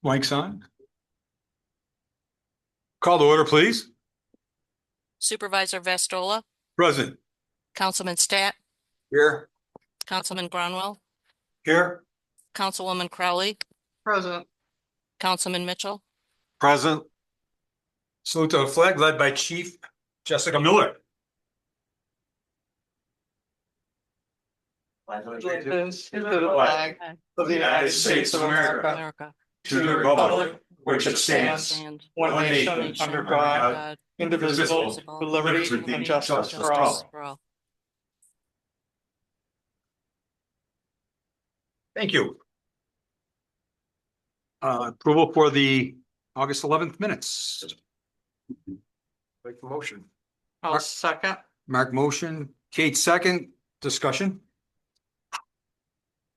Mike's on. Call to order, please. Supervisor Vastola, Present. Councilman Stat, Here. Councilman Gronwell, Here. Councilwoman Crowley, Present. Councilman Mitchell. Present. Salute to the flag led by Chief Jessica Miller. Allegiance to the flag of the United States of America, America. to the republic which it stands, And one nation under God, God, indivisible, with liberty and justice for all. Thank you. Approval for the August 11th minutes. Make the motion. I'll second. Mark motion, Kate second, discussion.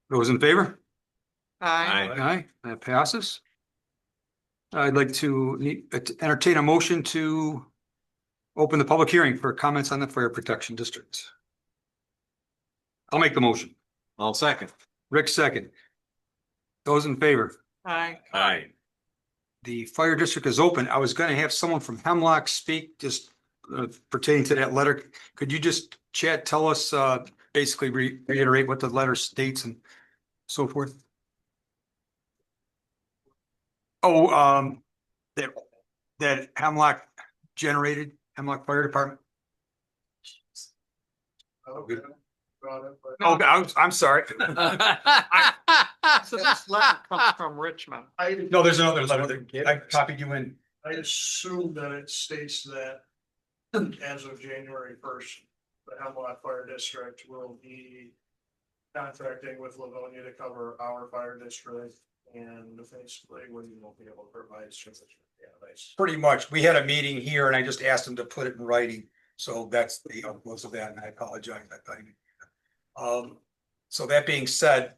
Those in favor? Aye. Aye, that passes. I'd like to entertain a motion to open the public hearing for comments on the fire protection district. I'll make the motion. I'll second. Rick second. Those in favor? Aye. Aye. The fire district is open. I was gonna have someone from Hemlock speak just pertaining to that letter. Could you just tell us, basically reiterate what the letter states and so forth? Oh, that Hemlock generated, Hemlock Fire Department. Oh, I'm sorry. So this letter comes from Richmond. No, there's another letter that I copied you in. I assume that it states that as of January 1st, the Hemlock Fire District will be contracting with Livonia to cover our fire district, and basically we won't be able to provide service. Yeah, nice. Pretty much. We had a meeting here and I just asked them to put it in writing. So that's the most of that, and I apologize. So that being said,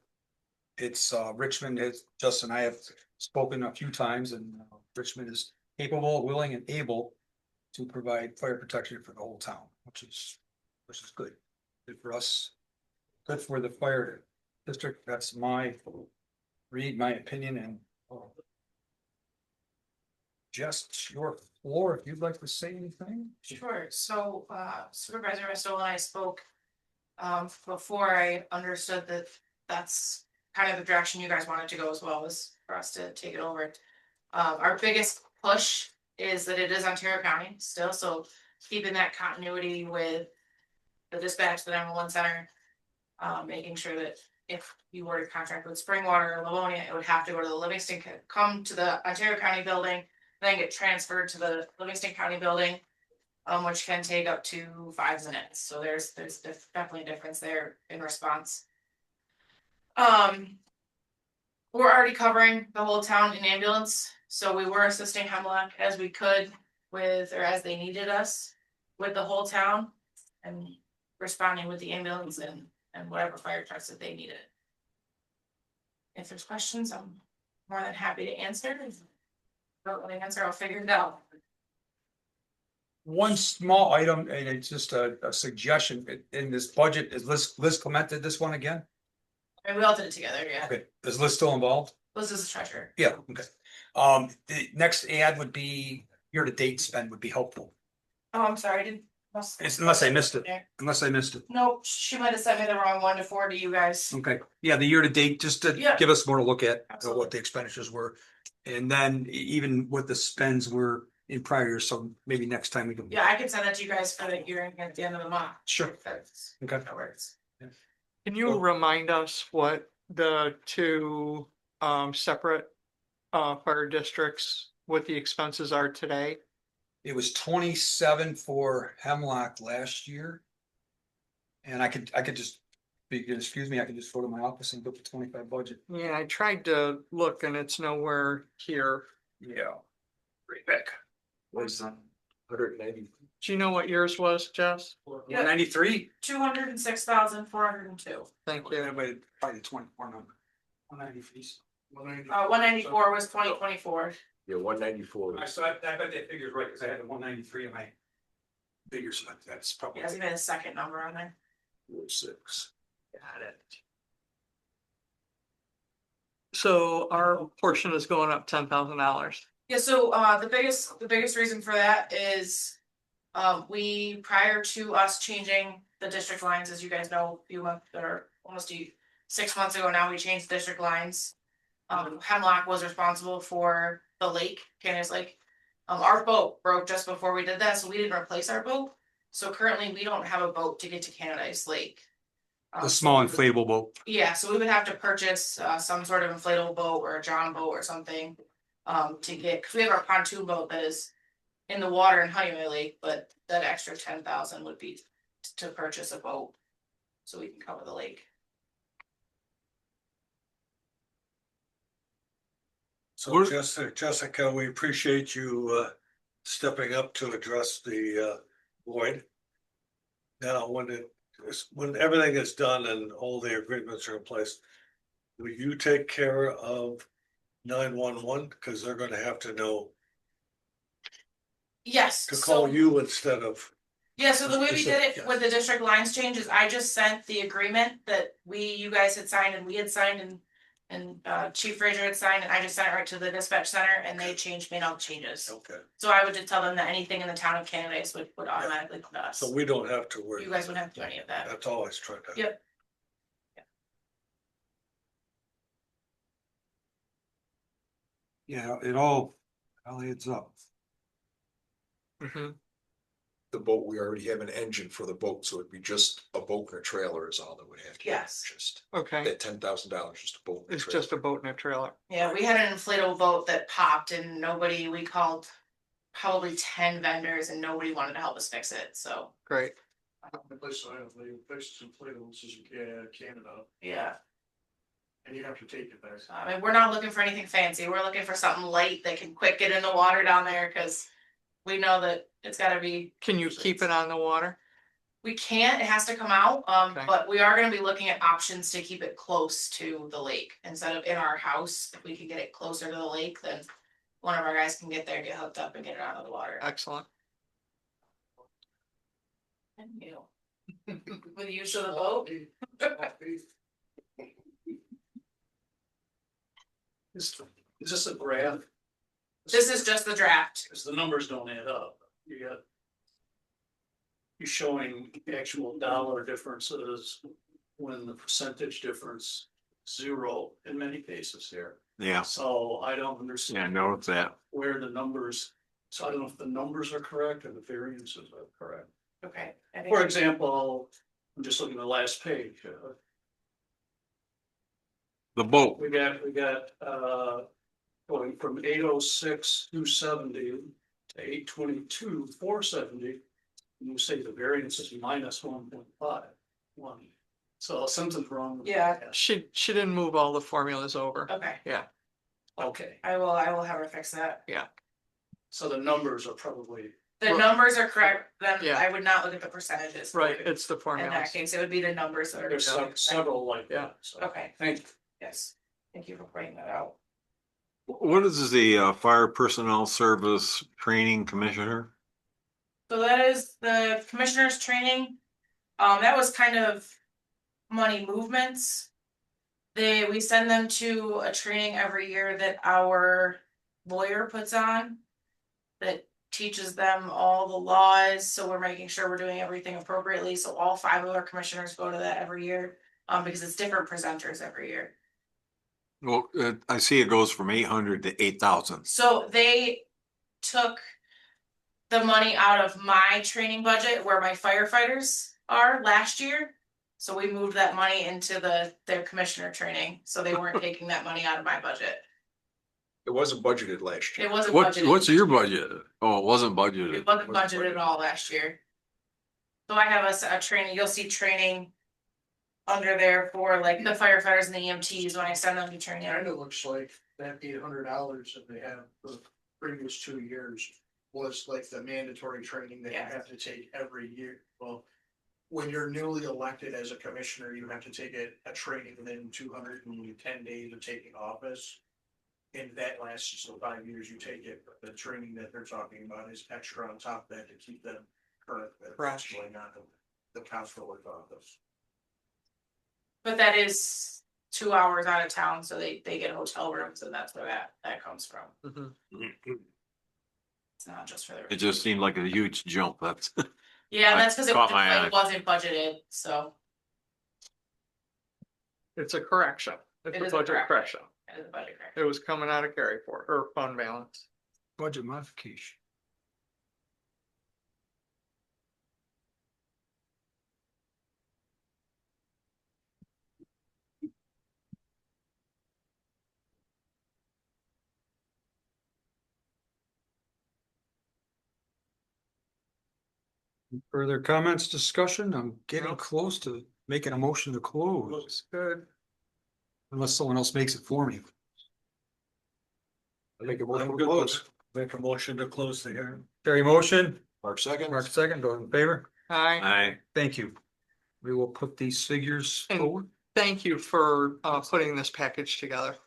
it's Richmond is, Justin and I have spoken a few times, and Richmond is capable, willing, and able to provide fire protection for the whole town, which is good. Good for us, good for the fire district. That's my opinion, and just your floor if you'd like to say anything. Sure, so Supervisor Restola and I spoke before I understood that that's kind of the direction you guys wanted to go, as well as for us to take it over. Our biggest push is that it is Ontario County still, so keeping that continuity with the dispatch, the 911 center, making sure that if you were to contract with Springwater or Livonia, it would have to go to the Livingston, come to the Ontario County building, then get transferred to the Livingston County building, which can take up to 5 minutes. So there's definitely a difference there in response. We're already covering the whole town in ambulance, so we were assisting Hemlock as we could with, or as they needed us with the whole town, and responding with the ambulance and whatever fire trucks that they needed. If there's questions, I'm more than happy to answer. If I don't want to answer, I'll figure it out. One small item, and it's just a suggestion in this budget, is Liz Clement did this one again? And we all did it together, yeah. Okay, is Liz still involved? Liz is the treasurer. Yeah, okay. The next ad would be year-to-date spend would be helpful. Oh, I'm sorry, I didn't. Unless I missed it. Unless I missed it. Nope, she might have sent me the wrong one to forward to you guys. Okay, yeah, the year-to-date, just to Yeah. give us more to look at Absolutely. what the expenditures were. And then even what the spends were in prior years, so maybe next time we can. Yeah, I can send that to you guys for the hearing at the end of the month. Sure. That's, Okay. that works. Can you remind us what the two separate fire districts, what the expenses are today? It was 27 for Hemlock last year. And I could just, excuse me, I could just go to my office and book the 25 budget. Yeah, I tried to look and it's nowhere here. Yeah. Right back. Was 190. Do you know what yours was, Jess? 193? 206,402. Thank you. Everybody probably the 24 number. 190 fees. 194 was 2024. Yeah, 194. So I bet that figure's right, because I had the 193 in my figures, so that's probably. Yeah, even a second number on there. 6. Got it. So our portion is going up $10,000. Yeah, so the biggest reason for that is we, prior to us changing the district lines, as you guys know, a few months or almost 6 months ago now, we changed district lines. Hemlock was responsible for the lake, Canada's Lake. Our boat broke just before we did that, so we didn't replace our boat. So currently, we don't have a boat to get to Canada's Lake. The small inflatable boat. Yeah, so we would have to purchase some sort of inflatable boat or a John boat or something. To get, cause we have our pontoon boat that is in the water in Honeymoon Lake, but that extra 10,000 would be to purchase a boat. So we can cover the lake. So Jessica, we appreciate you stepping up to address the void. Now, when everything is done and all the agreements are in place, will you take care of 911? Because they're gonna have to know Yes, to so, call you instead of, yeah, so the way we did it Yes. with the district lines change is I just sent the agreement that you guys had signed and we had signed and Chief Fraser had signed, and I just sent it right to the dispatch center and they made all the changes. okay, So I would just tell them that anything in the town of Canada would automatically come to us. so we don't have to worry. You guys wouldn't have to do any of that. That's always tried to. Yep. Yeah, it all adds up. Mhm. The boat, we already have an engine for the boat, so it'd be just a boat and a trailer is all that would have to be Yes. purchased. Okay, That $10,000, just a boat. and a it's trailer. just a boat and a trailer. Yeah, we had an inflatable boat that popped and we called probably 10 vendors and nobody wanted to help us fix it, so, Great. The place I have, the places inflatables is Canada, yeah. and you have to take it there. I mean, we're not looking for anything fancy, we're looking for something light that can quick get in the water down there, cause we know that it's gotta be, Can you keep it on the water? we can't, it has to come out, Okay. but we are gonna be looking at options to keep it close to the lake, instead of in our house, if we can get it closer to the lake, then one of our guys can get there, get hooked up and get it out of the water. Excellent. And you. With the use of the boat. Is this a graph? This is just the draft. Cause the numbers don't add up. You're showing actual dollar differences when the percentage difference zero in many cases here. Yeah, So I don't yeah, understand no, it's that. where the numbers, so I don't know if the numbers are correct or the variances are correct. Okay. I think- For example, I'm just looking at the last page. The boat, We got, going from 806, 270 to 822, 470. And you say the variance is minus 1.51. So something's wrong. with Yeah. that. She didn't move all the formulas over. Okay, Okay, I will have her fix that. so the numbers are probably, The Well- numbers are correct, then Yeah. I would not look at the percentages. Right, it's the In that formulas. case, it would be the numbers that are. there's several like Yeah. that. So, Okay, thank you. yes, thank you for pointing that out. what is the fire personnel service training commissioner? So that is the commissioner's training. That was kind of money movements. We send them to a training every year that our lawyer puts on. That teaches them all the laws, so we're making sure we're doing everything appropriately, so all 5 of our commissioners go to that every year. Because it's different presenters every year. Well, I see it goes from 800 to 8,000. So they took the money out of my training budget where my firefighters are last year. So we moved that money into their commissioner training, so they weren't taking that money out of my budget. It wasn't budgeted last year. It wasn't What's budgeted. your budget? Oh, it wasn't budgeted. It wasn't budgeted at all last year. So I have a training, you'll see training under there for like the firefighters and the EMTs when I send them to training. Kind of looks like that $800 that they have for the previous 2 years was like the mandatory training that you Yeah. have to take every year. Well, when you're newly elected as a commissioner, you have to take a training within 210 days of taking office. And that lasts for 5 years, you take it, but the training that they're talking about is extra on top of that to keep them current. That's Fresh. going on the comptroller's office. But that is 2 hours out of town, so they get hotel rooms, and that's where that comes from. Mhm. It's not just for It the. just seemed like a huge jump. That's, Yeah, I that's because caught my eye. it wasn't budgeted, so It's a correction. It It's a is a budget correction. correction. it is a budget correction. It was coming out of carry for or fund balance. Budget modification. Further comments, discussion? I'm getting No. close to making a motion to close, Looks good. unless someone else makes it for me. I make a I'm motion to good close. with make a motion to close the hearing. Terry motion, Mark second. Mark second, those in favor? Hi, I, Thank you. We will put these figures And- forward. thank you for putting this package together.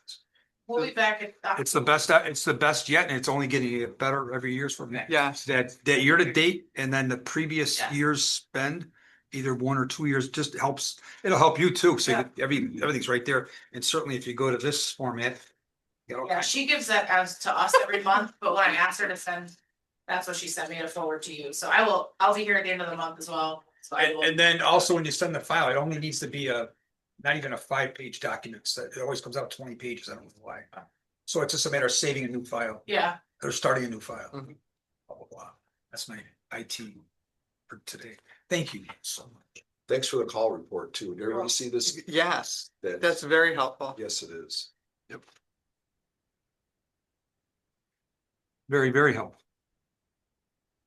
We'll be back at. It's the best yet, and it's only getting better every year from that. Yes, That year to date and then the previous Yeah. year's spend, either 1 or 2 years, just helps. It'll help you too. So that everything's right there. And certainly if you go to this format. You know, Yeah, she gives that as to us every month, but when I asked her to send, that's what she sent me to forward to you, so I'll be here at the end of the month as well. So I will. and then also when you send the file, it only needs to be not even a 5-page document. So it always comes out 20 pages. I don't know why. So it's just a matter of saving a new file Yeah, or starting a new file. Mhm. Blah, blah, blah. That's my IT for today. Thank you so much. Thanks for the call report too. Did everybody see this? yes, That- that's very helpful. Yes, it is. Very, very helpful.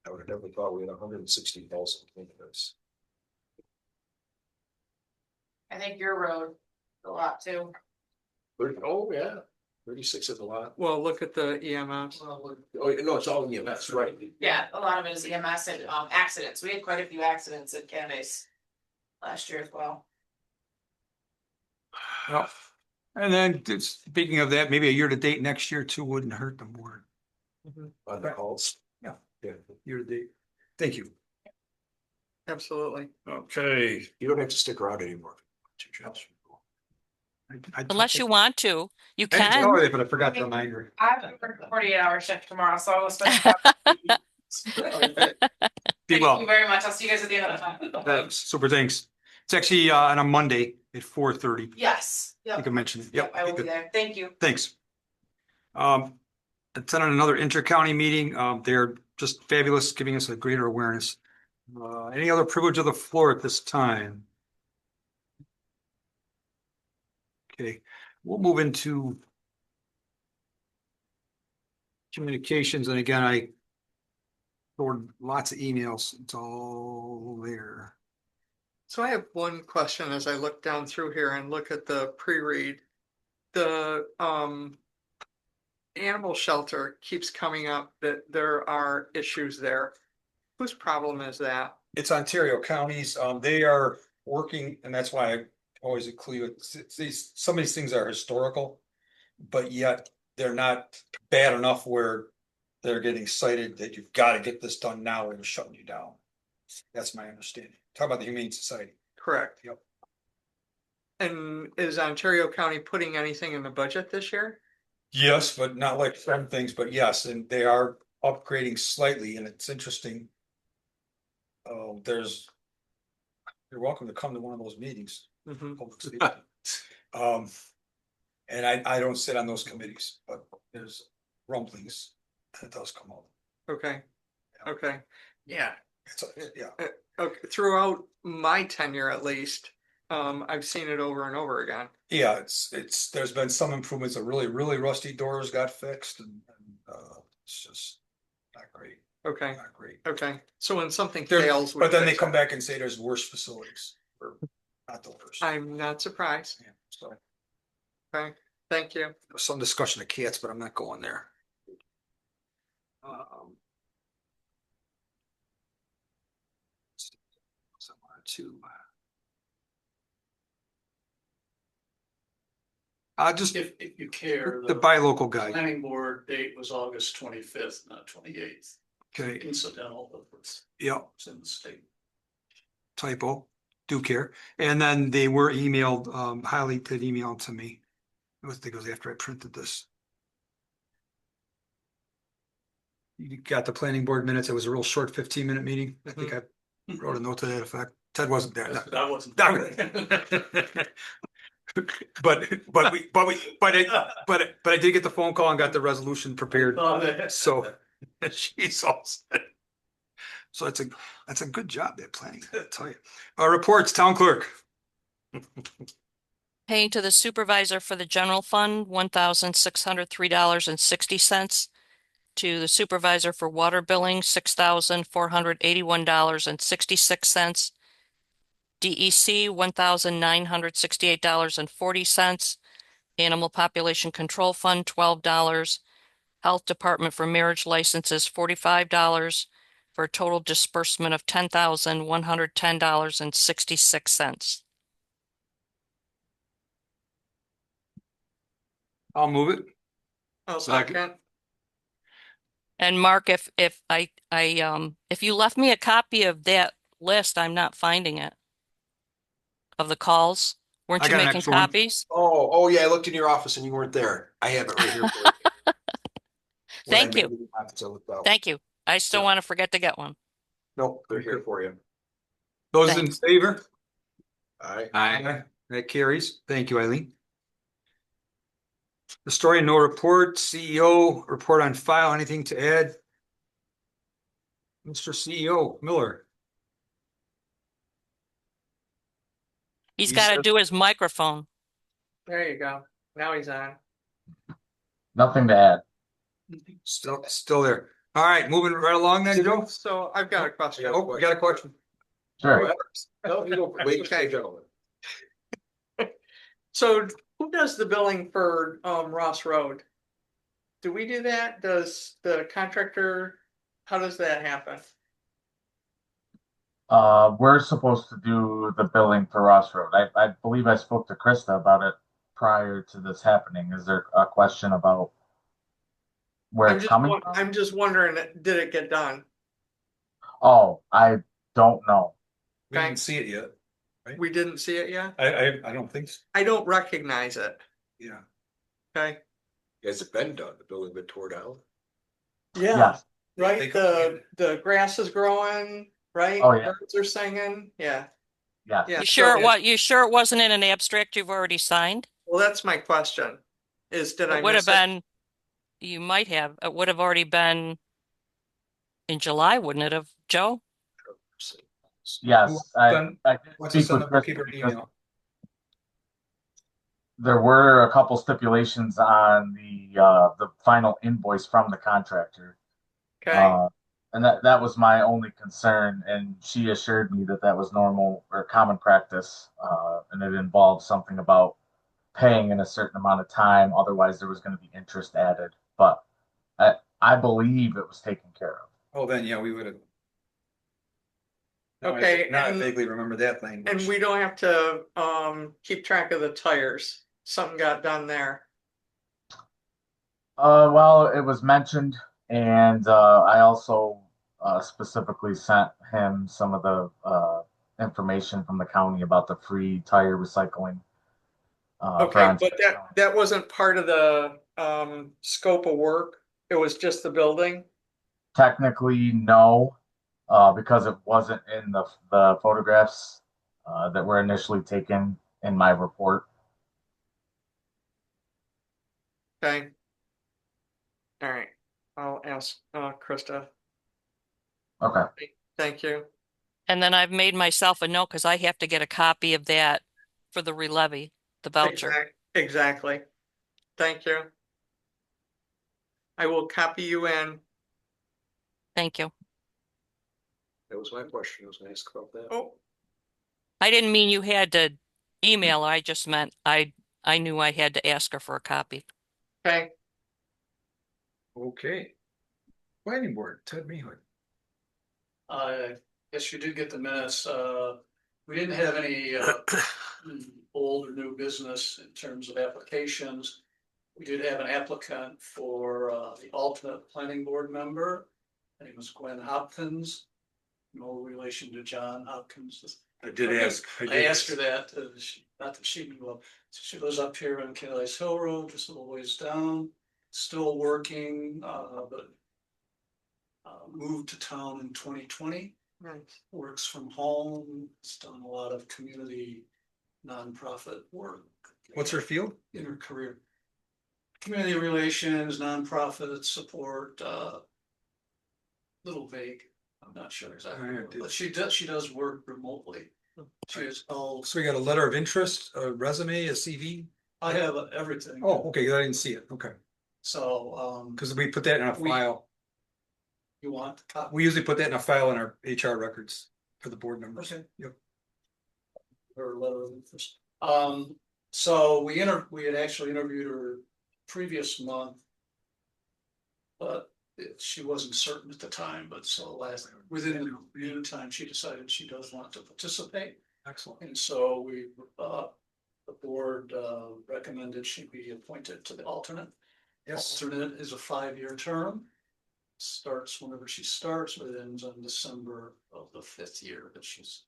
I would have never thought we had 160,000 candidates. I think your road, a lot too. Oh, yeah. 36 is a lot. Well, look at the E EMS. Oh, no, it's all EMS, right? Yeah, a lot of it is EMS and accidents. We had quite a few accidents in Candace last year as well. Well, and then speaking of that, maybe a year to date next year too wouldn't hurt the board. On the calls. Yeah. Yeah. Year to date. Thank you. Absolutely. Okay, You don't have to stick around anymore. unless you want to, you I didn't can. tell you, but I forgot to remind her. I have a 48-hour shift tomorrow, so I will spend. Be Thank well. you very much. I'll see you guys at the end of the time. Thanks. Super thanks. It's actually on a Monday at 4:30. Yes, I yep, think I mentioned it. yep, Yep. I will be there. Thank you. Thanks. It's on another inter-county meeting. They're just fabulous, giving us a greater awareness. Any other privilege of the floor at this time? Okay, we'll move into communications, and again, I stored lots of emails. It's all there. So I have one question as I look down through here and look at the pre-read. The animal shelter keeps coming up that there are issues there. Whose problem is that? It's Ontario counties. They are working, and that's why I always include these, some of these things are historical. But yet they're not bad enough where they're getting cited that you've got to get this done now or they're shutting you down. That's my understanding. Talk about the Humane Society. Correct. Yep. And is Ontario County putting anything in the budget this year? Yes, but not like some things, but yes, and they are upgrading slightly, and it's interesting. You're welcome to come to one of those meetings. Mhm. Public safety. And I don't sit on those committees, but there's rumblings that it does come up. Okay, okay, yeah. Yeah, Okay, throughout my tenure at least, I've seen it over and over again. yeah, there's been some improvements. A really rusty doors got fixed and it's just not great, Okay, not great. okay. So when something There- fails. we But then they fix come it. back and say there's worse facilities, or not the worst. I'm not surprised. Yeah, so Okay, thank you. there was some discussion of cats, but I'm not going there. Somewhere to. Just If you care. the buy local guy, Planning board date was August 25th, not 28th. okay, Incidental, but it's yeah, in the state. typo. do care. And then they were emailed, Holly did email to me. I think it was after I printed this. You got the planning board minutes. It was a real short 15-minute meeting. I think I wrote a note to that effect. Ted wasn't there. That wasn't. But I did get the phone call and got the resolution prepared. So she's all set. So that's a good job, that planning, I tell you. Reports, town clerk. Paying to the supervisor for the general fund, $1,603.60. To the supervisor for water billing, $6,481.66. DEC, $1,968.40. Animal Population Control Fund, $12. Health Department for marriage licenses, $45, for a total disbursement of $10,110.66. I'll move it. I'll Second. second. And Mark, if you left me a copy of that list, I'm not finding it. Of the calls, weren't I you got an making extra one. copies? Oh, yeah, I looked in your office and you weren't there. I have it right here. for you. When I Thank you. made the office, I looked out. Thank you. I still Yeah. want to forget to get one. Nope, they're here for you. Those in Thanks. favor? Aye. Aye. That carries. Thank you, Eileen. The story, no report. CEO, report on file. Anything to add? Mr. CEO, Miller. He's He got to said- do his microphone. There you go. Now he's on. Nothing to add. Still there. All right, moving right along then, Joe. So I've got a question. Oh, we got a question. Sure. No, you don't, wait, okay, gentlemen. So who does the billing for Ross Road? Do we do that? Does the contractor, how does that happen? We're supposed to do the billing for Ross Road. I believe I spoke to Krista about it prior to this happening. Is there a question about where it's coming from? I'm just wondering, did it get done? Oh, I don't know. We didn't see it yet. We didn't see it yet? I don't think so. I don't recognize it. Yeah. Okay. Has it been done? The building been tore down? Yeah, Yes. right. They- The grass is growing, right? Oh, yeah. Birds are singing. Yeah. Yes. Yeah. You sure so- it was, you sure it wasn't in an abstract you've already signed? Well, that's my question. Is did I It would have miss it? been, you might have, it would have already been in July, wouldn't it have, Joe? Yes. Then I did What's the speak son with of a keeper Krista because email? there were a couple stipulations on the final invoice from the contractor. Okay. And that was my only concern, and she assured me that that was normal or common practice, and it involved something about paying in a certain amount of time, otherwise there was going to be interest added. But I believe it was taken care of. Oh, then, yeah, we would have. Okay, Now I and- vaguely remember that language. And we don't have to keep track of the tires. Something got done there. Well, it was mentioned, and I also specifically sent him some of the information from the county about the free tire recycling. for Okay, on- but that wasn't part of the scope of work. It was just the building. Technically, no, because it wasn't in the photographs that were initially taken in my report. Okay. All right. I'll ask Krista. Okay. Thank you. And then I've made myself a note because I have to get a copy of that for the relevy, the voucher. Exactly. Thank you. I will copy you in. Thank you. That was my question. I was gonna ask about that. Oh, I didn't mean you had to email her. I just meant I knew I had to ask her for a copy. okay. Okay. Planning board, Ted Meehood. Yes, you did get the minutes. We didn't have any old or new business in terms of applications. We did have an applicant for the alternate planning board member. Her name was Gwen Hopkins. No relation to John Hopkins, I did ask. I asked her that, not that she knew of, she lives up here on Canada Hill Road, just a little ways down, still working, but. Moved to town in 2020, works from home, has done a lot of community nonprofit work. What's her field? In her career. Community relations, nonprofit support, little vague, I'm not sure exactly, Alright, but she does work remotely. She is, So we got a letter of interest, a resume, a CV? I have everything. Oh, okay, I didn't see it, okay, So, because we put that in a We- file. you want the copy? We usually put that in a file in our HR records for the board members. Okay. Yep. Her letter of interest. So we had actually interviewed her previous month. But she wasn't certain at the time, but so within the meantime, she decided she does want to participate. Excellent. And so the board recommended she be appointed to the alternate. Yes, Alternate is a 5-year term. Starts whenever she starts, but it ends on December of the 5th year that she's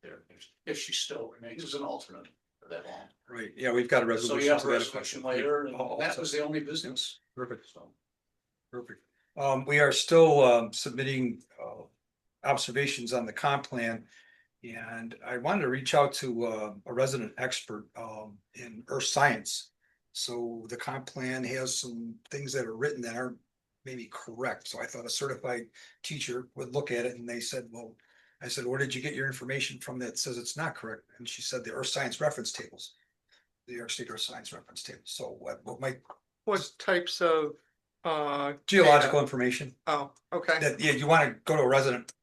there. If she still remains as an alternate for that long. right, yeah, we've got a So resolution. you have to a that resolution effect. later, and Oh, that was the only business. Perfect, So, perfect. We are still submitting observations on the comp plan. And I wanted to reach out to a resident expert in earth science. So the comp plan has some things that are written that aren't maybe correct. So I thought a certified teacher would look at it and they said, well, I said, where did you get your information from that says it's not correct? And she said the earth science reference tables. The New York State Earth Science reference tables. So what might What types of, geological information oh, okay, that, yeah, you want to go to a resident.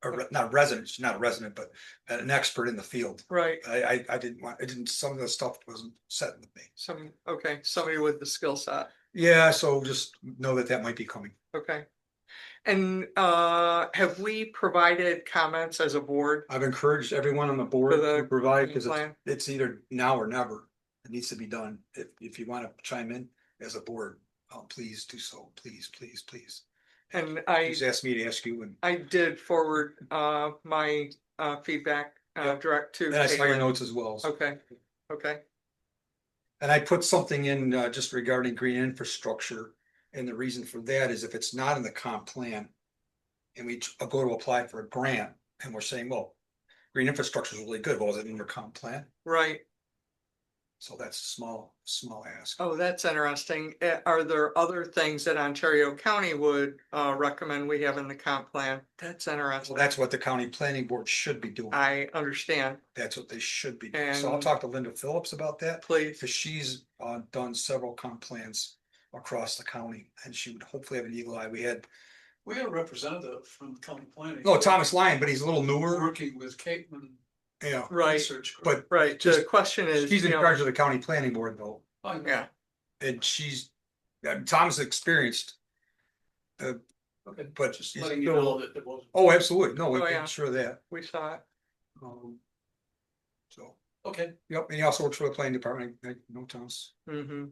Or not resident, she's not a resident, but an expert in the field. right, I didn't want, it didn't, some of the stuff wasn't set with me. okay, somebody with the skill set, Yeah, so just know that that might be coming. okay. And have we provided comments as a board? I've encouraged everyone on the board For the to provide, because plan? it's either now or never. It needs to be done. If you want to chime in as a board, please do so, please. And I Just ask me to ask you, and did forward my feedback Yep. direct to. I saw your Taylor. notes as well. so. Okay, And I put something in just regarding green infrastructure. And the reason for that is if it's not in the comp plan. And we go to apply for a grant and we're saying, well, green infrastructure is really good. Well, is it in your comp plan? right. So that's a small ask. Oh, that's interesting. Are there other things that Ontario County would recommend we have in the comp plan? That's So interesting. that's what the county planning board should be doing. I understand, That's what they should be doing. So I'll And- talk to Linda Phillips about that. please. Because she's done several comp plans across the county and she would hopefully have an eagle eye. We had, we had a representative from county planning. no, Thomas Lyon, but he's a little newer. Working with Caitman Yeah, Right, Research Group. but right. The just- question is, she's in you know, charge of the county planning board though. I know. yeah, And Tom's experienced. Okay, But just he's letting you still- know that it was, Oh, absolutely. No, Oh, yeah. I'm sure of that. we saw it. So, okay, yep, and he also works for the planning department. I know Tom's. Mm-hmm.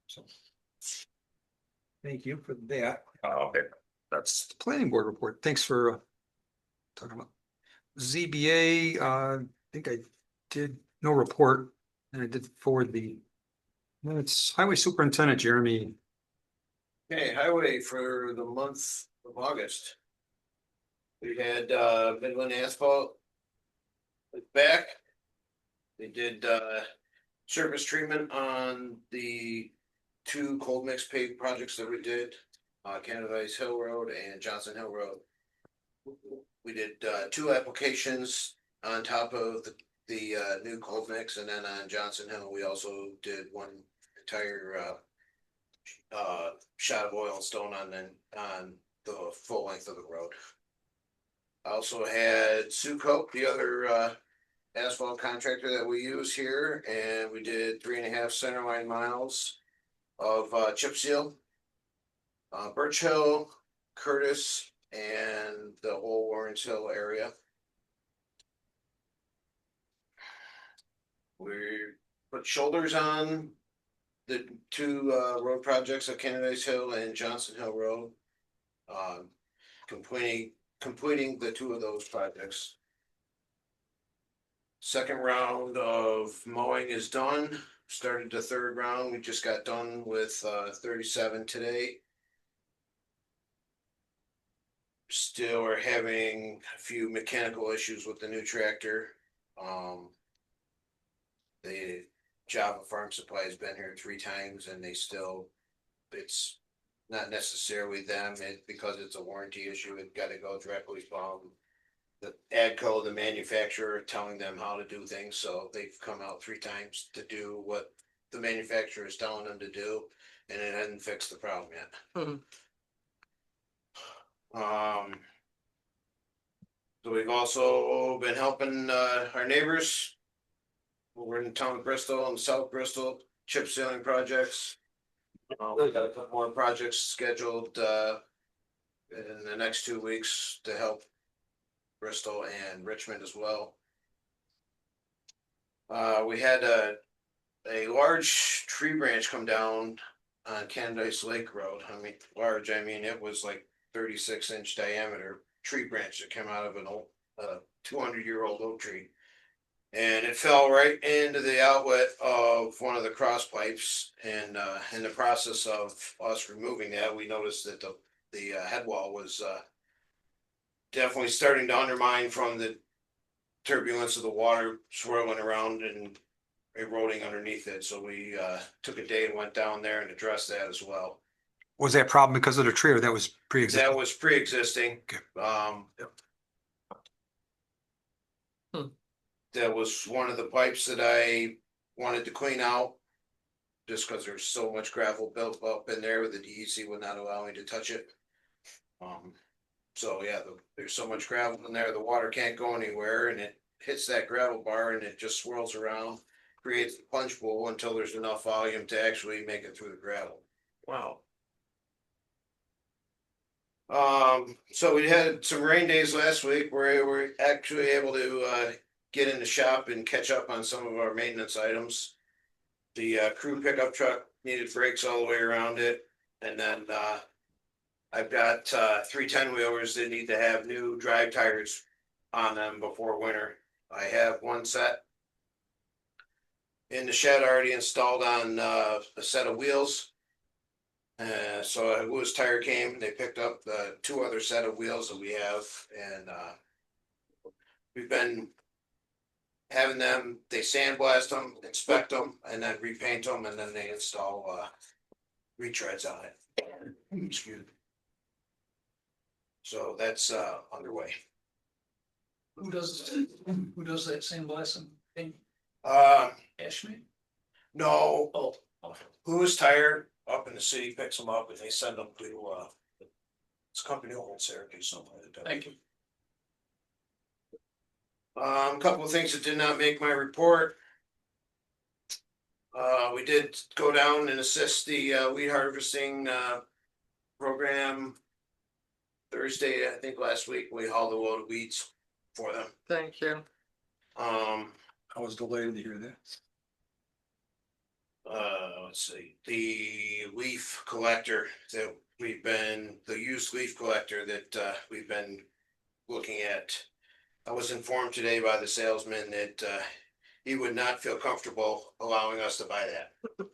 So. Thank you for that. That's the planning board report. Thanks for talking about ZBA. I think I did no report and I did forward it's Highway Superintendent Jeremy. Okay, highway for the month of August. We had Midland Asphalt. is back. They did surface treatment on the 2 cold mix paved projects that we did. Canada Hill Road and Johnson Hill Road. We did 2 applications on top of the new cold mix, and then on Johnson Hill, we also did 1 entire shot of oil and stone on the full length of the road. I also had Sucope, the other asphalt contractor that we use here, and we did 3.5 centerline miles of chip seal. Birch Hill, Curtis, and the whole Orange Hill area. We put shoulders on the 2 road projects at Canada Hill and Johnson Hill Road. Completing the 2 of those projects. Second round of mowing is done, started the third round, we just got done with 37 today. Still are having a few mechanical issues with the new tractor. The Java Farm Supply has been here 3 times and they still, it's not necessarily them, because it's a warranty issue, it gotta go directly from the AGCO, the manufacturer, telling them how to do things, so they've come out 3 times to do what the manufacturer is telling them to do, and it hasn't fixed the problem yet. Mhm. So we've also been helping our neighbors. We're in the town of Bristol and South Bristol, chip sealing projects. We got a couple more projects scheduled in the next 2 weeks to help Bristol and Richmond as well. We had a large tree branch come down on Candice Lake Road. I mean, large, I mean, it was like 36-inch diameter tree branch that came out of an old 200-year-old oak tree. And it fell right into the outlet of one of the cross pipes, and in the process of us removing that, we noticed that the head wall was definitely starting to undermine from the turbulence of the water swirling around and eroding underneath it. So we took a day and went down there and addressed that as well. Was that problem because of the tree or that was pre-existing? That was pre-existing. Yep. That was one of the pipes that I wanted to clean out. Just because there's so much gravel built up in there, the DEC would not allow me to touch it. So yeah, there's so much gravel in there, the water can't go anywhere, and it hits that gravel bar and it just swirls around, creates a punch bowl until there's enough volume to actually make it through the gravel. Wow. So we had some rain days last week where we were actually able to get in the shop and catch up on some of our maintenance items. The crew pickup truck needed brakes all the way around it, and then I've got 3 10-wheelers that need to have new drive tires on them before winter. I have 1 set in the shed already installed on a set of wheels. So a Lewis Tire came, they picked up the 2 other set of wheels that we have, and we've been having them, they sandblast them, inspect them, and then repaint them, and then they install retreads on it. Excuse me. So that's underway. Who does that sandblasting thing? Ashmead? No, Oh, okay. Lewis Tire up in the city picks them up and they send them to it's a company over in Syracuse, something like that. Thank you. A couple of things that did not make my report. We did go down and assist the weed harvesting program Thursday, I think last week. We hauled a load of weeds for them. Thank you. I was delighted to hear that. Let's see, the leaf collector that the used leaf collector that we've been looking at. I was informed today by the salesman that he would not feel comfortable allowing us to buy that.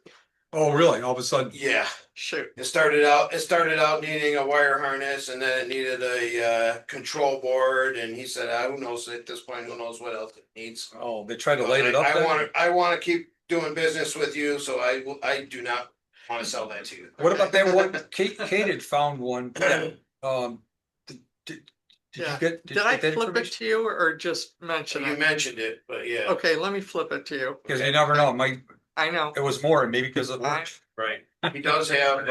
Oh, really? All of a sudden? Yeah, Shoot. it started out needing a wire harness, and then it needed a control board, and he said, who knows at this point, who knows what else it needs. Oh, they tried to light it up I then? want to keep doing business with you, so I do not want to sell that to you. What about that one? Kate had found one. Did you Yeah. get? Did I get that flip it information? to you or just mention You it? mentioned it, but yeah. Okay, let me flip it to you. Cause you never know, I know. it was more, maybe because it worked. Right, he does have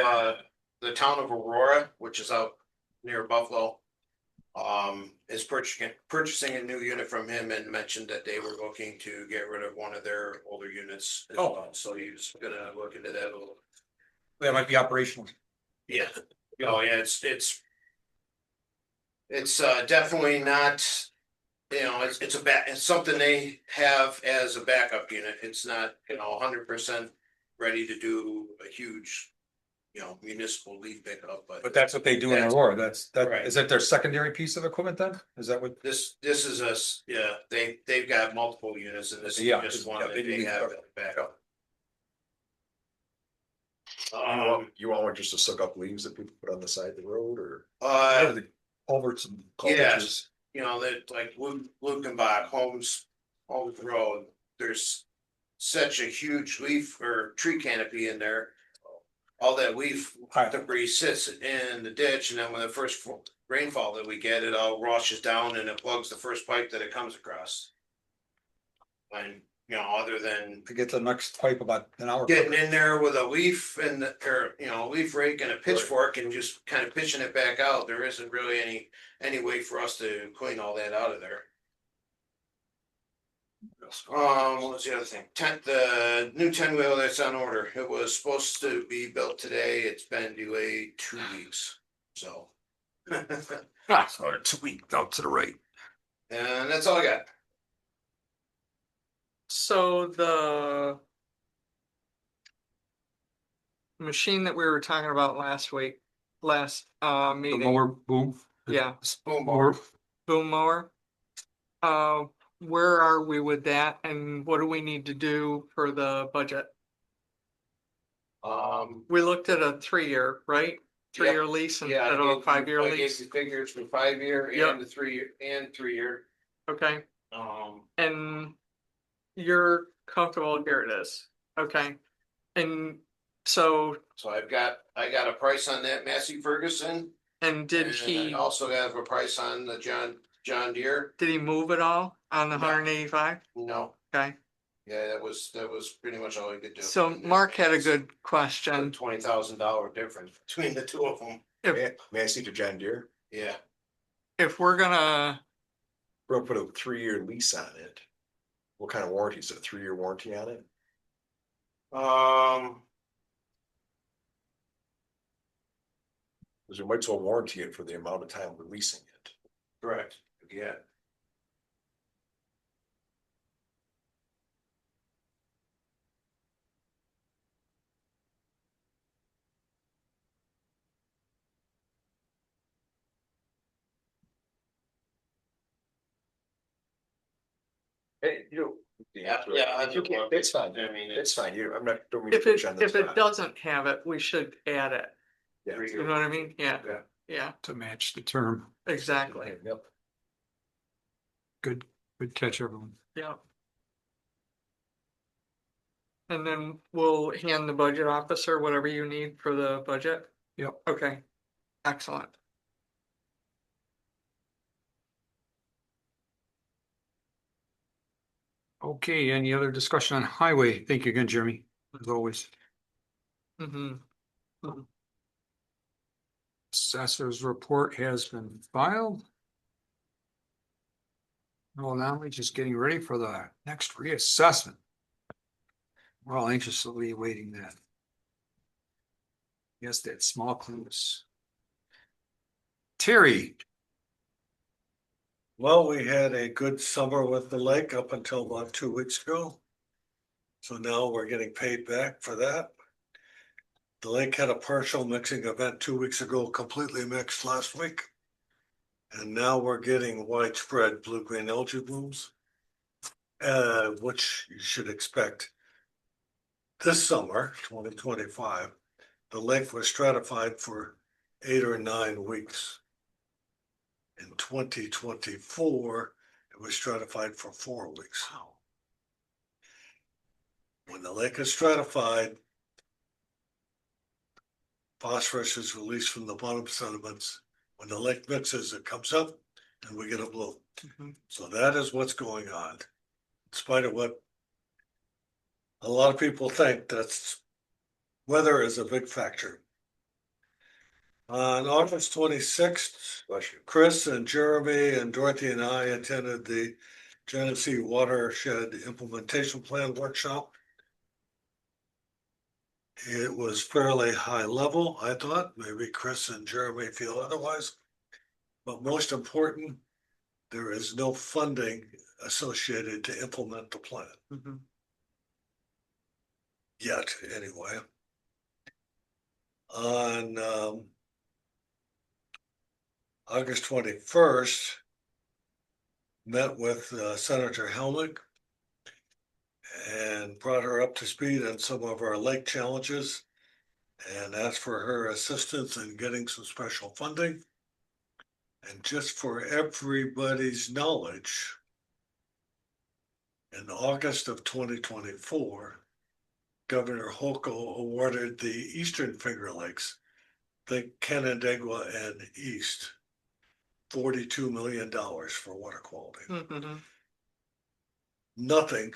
the town of Aurora, which is out near Buffalo. Is purchasing a new unit from him and mentioned that they were looking to get rid of one of their older units as Oh. well, so he was gonna look into that a little. That might be operational. Yeah, oh yeah, it's definitely not, it's something they have as a backup unit. It's not, 100% ready to do a huge municipal leaf pickup, But that's what they do in That's- Aurora. That's, that, Right. is that their secondary piece of equipment then? Is that what? this is us, yeah, they've got multiple units and this is Yeah, just one yeah, that they do they leaf have pickup. backup. You want one just to suck up leaves that people put on the side of the road or? Whatever the culverts and Yes. ditches. That like Lukenbach, Holmes Road, there's such a huge leaf or tree canopy in there. All that leaf debris sits in the ditch and then when the first rainfall that we get, it all washes down and it plugs the first pipe that it comes across. And, other than To get the next pipe about an hour. getting in there with a leaf and, or, leaf rake and a pitchfork and just kind of pitching it back out, there isn't really any way for us to clean all that out of there. What was the other thing? The new 10-wheel that's on order. It was supposed to be built today. It's been delayed 2 weeks, so. Sorry, 2 weeks out to the right. And that's all I got. So the machine that we were talking about last The meeting, mower boom. yeah, Boom Mower. boom mower. Where are we with that and what do we need to do for the budget? We looked at a 3-year, right? 3-year lease Yeah. instead of a 5-year I gave lease, you figures for 5-year Yep. and the 3-year and 3-year. okay? And you're comfortable, here it is, okay? And so, So I got a price on that Massey Ferguson. and did and he, I also have a price on the John Deere. did he move it all on the No. 185? No, Okay, yeah, that was pretty much all he could do. so Mark had a good question. $20,000 difference between the two of them. Massey to John Deere, Yeah. If we're gonna, we're gonna put a 3-year lease on it. What kind of warranty? Is it a 3-year warranty on it? Because we might as well warranty it for the amount of time we're leasing it. Correct, yeah. Hey, Yeah, It's okay, it's fine, I mean, it's fine, I'm not, don't mean if to it, put you on the if it spot. doesn't have it, we should add it, Yeah. you know what I mean? Yeah, Yeah. yeah, To match the term. exactly, Yep. Good catch, everyone. yeah. And then we'll hand the budget officer whatever you need for the budget? Yep. Okay, excellent. Okay, any other discussion on highway? Thank you again, Jeremy, as always. Mm-hmm. Assessor's report has been filed. Well, now we're just getting ready for the next reassessment. We're all anxiously awaiting that. Yes, that small clues. Terry, Well, we had a good summer with the lake up until about 2 weeks ago. So now we're getting paid back for that. The lake had a partial mixing event 2 weeks ago, completely mixed last week. And now we're getting widespread blue-green algae blooms. Which you should expect. This summer, 2025, the lake was stratified for 8 or 9 weeks. In 2024, it was stratified for 4 weeks. When the lake is stratified, phosphorus is released from the bottom sediments. When the lake mixes, it comes up and we get a bloom. So that is what's going on. In spite of what a lot of people think, that's weather is a big factor. On August 26th, Chris and Jeremy and Dorothy and I attended the Genesee Watershed Implementation Plan Workshop. It was fairly high level, I thought. Maybe Chris and Jeremy feel otherwise. But most important, there is no funding associated to implement the plan. Yet, anyway. on August 21st, met with Senator Helmick and brought her up to speed on some of our lake challenges and asked for her assistance in getting some special funding. And just for everybody's knowledge, in August of 2024, Governor Hochul awarded the Eastern Finger Lakes, think Canandaigua and East, $42 million for water quality. Mhm. Nothing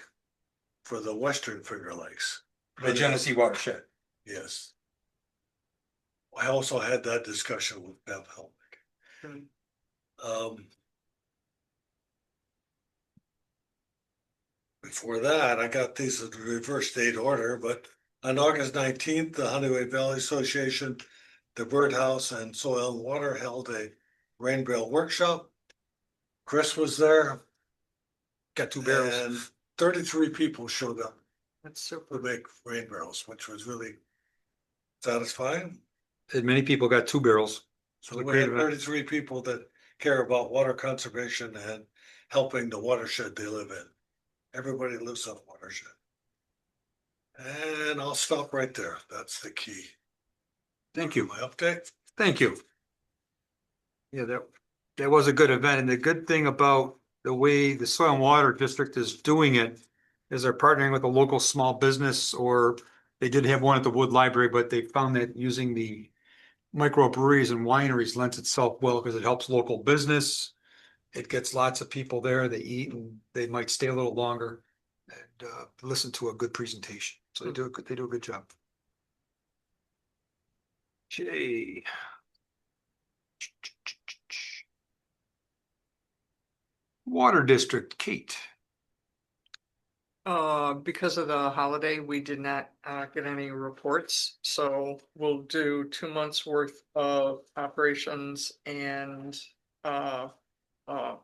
for the Western Finger Lakes. The Genesee watershed. Yes. I also had that discussion with Bev Helmick. Before that, I got these in reverse date order, but on August 19th, the Honeyway Valley Association, the Birdhouse and Soil and Water held a rain barrel workshop. Chris was there. Got 2 And barrels. 33 people showed up That's to super. make rain barrels, which was really satisfying. And many people got 2 barrels. So we had 33 people that care about water conservation and helping the watershed they live in. Everybody lives on watershed. And I'll stop right there. That's the key. Thank you. My update. Thank you. Yeah, that was a good event, and the good thing about the way the Soil and Water District is doing it is they're partnering with a local small business, or they did have one at the Wood Library, but they found that using the microbreweries and wineries lends itself well because it helps local business. It gets lots of people there, they eat and they might stay a little longer and listen to a good presentation. So they do a good job. Okay. Water District, Kate. Because of the holiday, we did not get any reports, so we'll do 2 months worth of operations and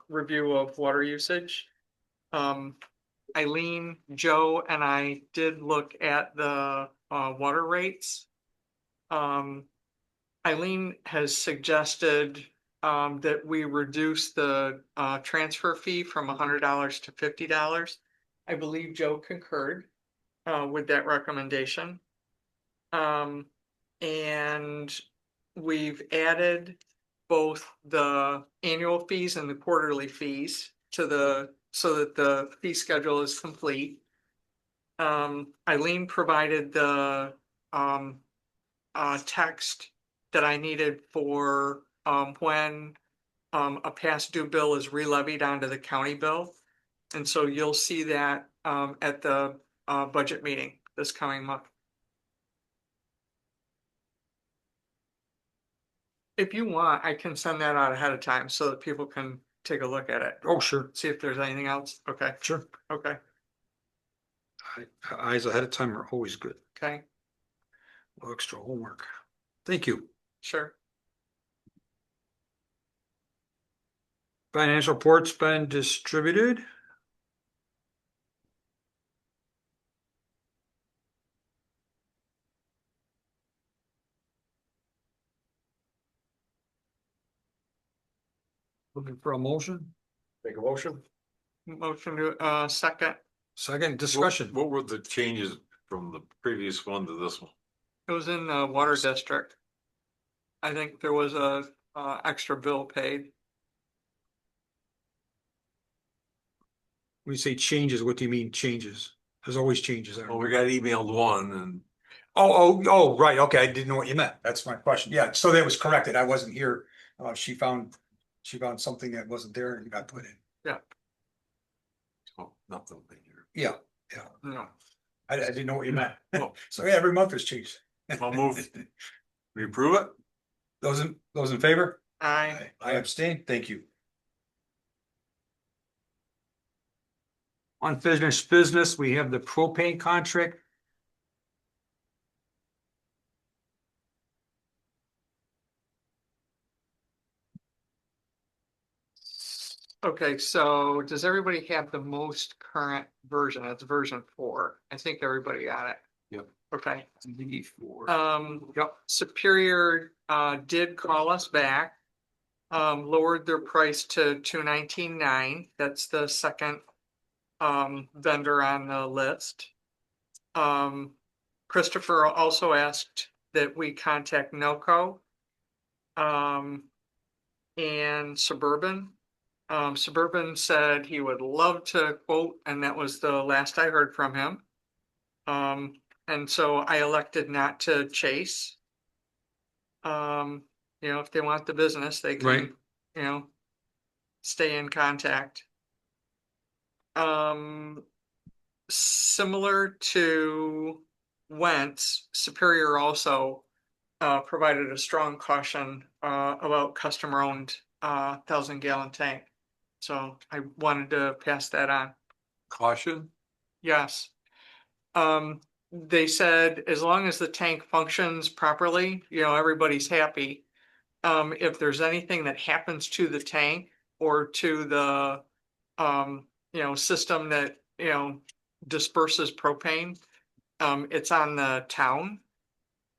review of water usage. Eileen, Joe, and I did look at the water rates. Eileen has suggested that we reduce the transfer fee from $100 to $50. I believe Joe concurred with that recommendation. And we've added both the annual fees and the quarterly fees to so that the fee schedule is complete. Eileen provided the text that I needed for when a past due bill is re-levied onto the county bill. And so you'll see that at the budget meeting this coming month. If you want, I can send that out ahead of time so that people can take a look at it. Oh, sure. See if there's anything else. Okay, Sure. okay, Eyes ahead of time are always good. okay, No extra homework. Thank you. sure. Financial reports been distributed. Looking for a motion? Make a motion? Motion to second. Second discussion. What were the changes from the previous one to this one? It was in the water district. I think there was a extra bill paid. When you say changes, what do you mean changes? There's always changes. Well, we got emailed one and Oh, right. Okay. I didn't know what you meant. That's my question. Yeah. So that was corrected. I wasn't here. She found something that wasn't there and got put in. oh, nothing in here. Yeah. No. I didn't know what you meant. Oh. So yeah, every month there's changed. I'll move. We approve it? Those in favor? I I abstain. Thank you. Unfinished business, we have the propane contract. Okay, so does everybody have the most current version? It's version 4. I think everybody got it. Yep. Okay. D4. Yep, Superior, did call us back. Lowered their price to $219.9. That's the second, vendor on the list. Christopher also asked that we contact NOCO. And Suburban. Suburban said he would love to quote, and that was the last I heard from him. And so I elected not to chase. If they want the business, they Right. can, stay in contact. Similar to Wentz, Superior also provided a strong caution about customer-owned 1,000-gallon tank. So I wanted to pass that on. Caution? Yes. They said as long as the tank functions properly, everybody's happy. If there's anything that happens to the tank or to the system that, disperses propane, it's on the town.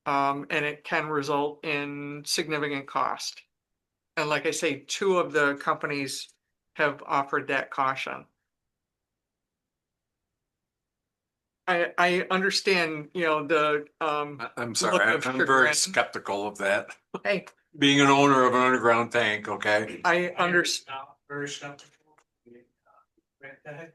And it can result in significant cost. And like I say, 2 of the companies have offered that caution. I understand, the, I'm sorry, Look of I'm very chagrin. skeptical of that. hey, Being an owner of an underground tank, okay? I understand, Very skeptical.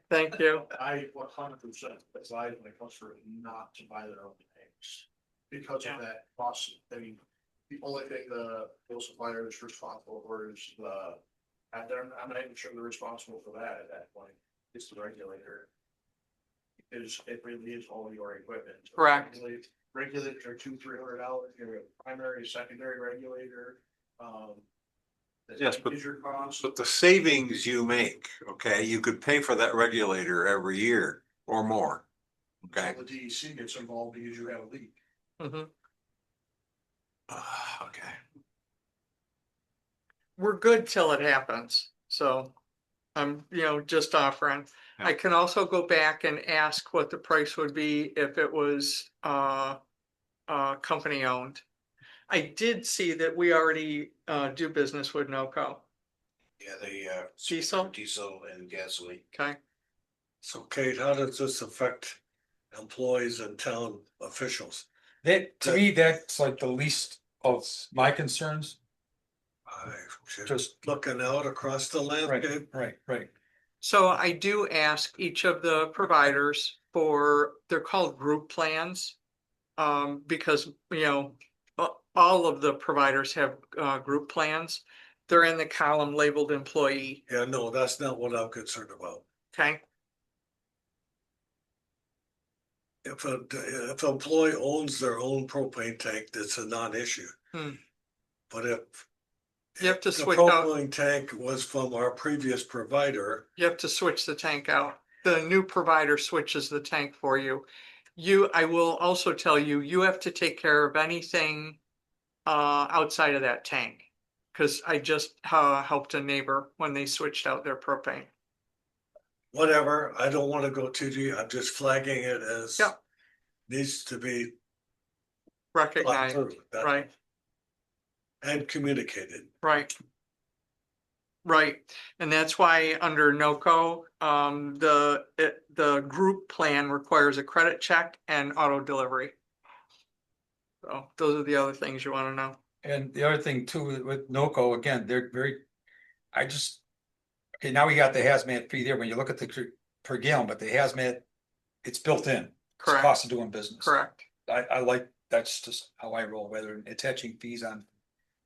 thank you. I 100% advise my customer not to buy their own tanks. Because of that cost, I mean, the only thing the fuel supplier is responsible for is I'm not even sure they're responsible for that at that point, it's the regulator. It really is all your equipment. Correct. Regulators are $200-300, you're a primary, secondary regulator, Yes, but- is your cost. But the savings you make, okay, you could pay for that regulator every year or more. Okay, The DEC gets involved because you have a leak. Mhm. okay. We're good till it happens, so I'm, just offering. I Yeah. can also go back and ask what the price would be if it was company owned. I did see that we already do business with NOCO. Yeah, they, Diesel? diesel and gasoline. Okay, So Kate, how does this affect employees and town officials? That, to me, that's like the least of my concerns. I'm Just- just looking out across the landscape. Right. so I do ask each of the providers for, they're called group plans. Because, all of the providers have group plans. They're in the column labeled employee, Yeah, no, that's not what I'm concerned about. okay? If an employee owns their own propane tank, that's a non-issue. Hmm. But if You have to the switch out, propane tank was from our previous provider, you have to switch the tank out. The new provider switches the tank for you. I will also tell you, you have to take care of anything outside of that tank. Cause I just helped a neighbor when they switched out their propane. whatever, I don't wanna go too deep, I'm just flagging it as Yeah. needs to be thought Recognized, through, right? and communicated. Right. Right, and that's why under NOCO, the group plan requires a credit check and auto delivery. So those are the other things you wanna know. And the other thing too, with NOCO, again, they're very, okay, now we got the hazmat fee there, when you look at the per gallon, but the hazmat, it's built in. It's the Correct. cost of doing business. Correct, I like, that's just how I roll, whether attaching fees on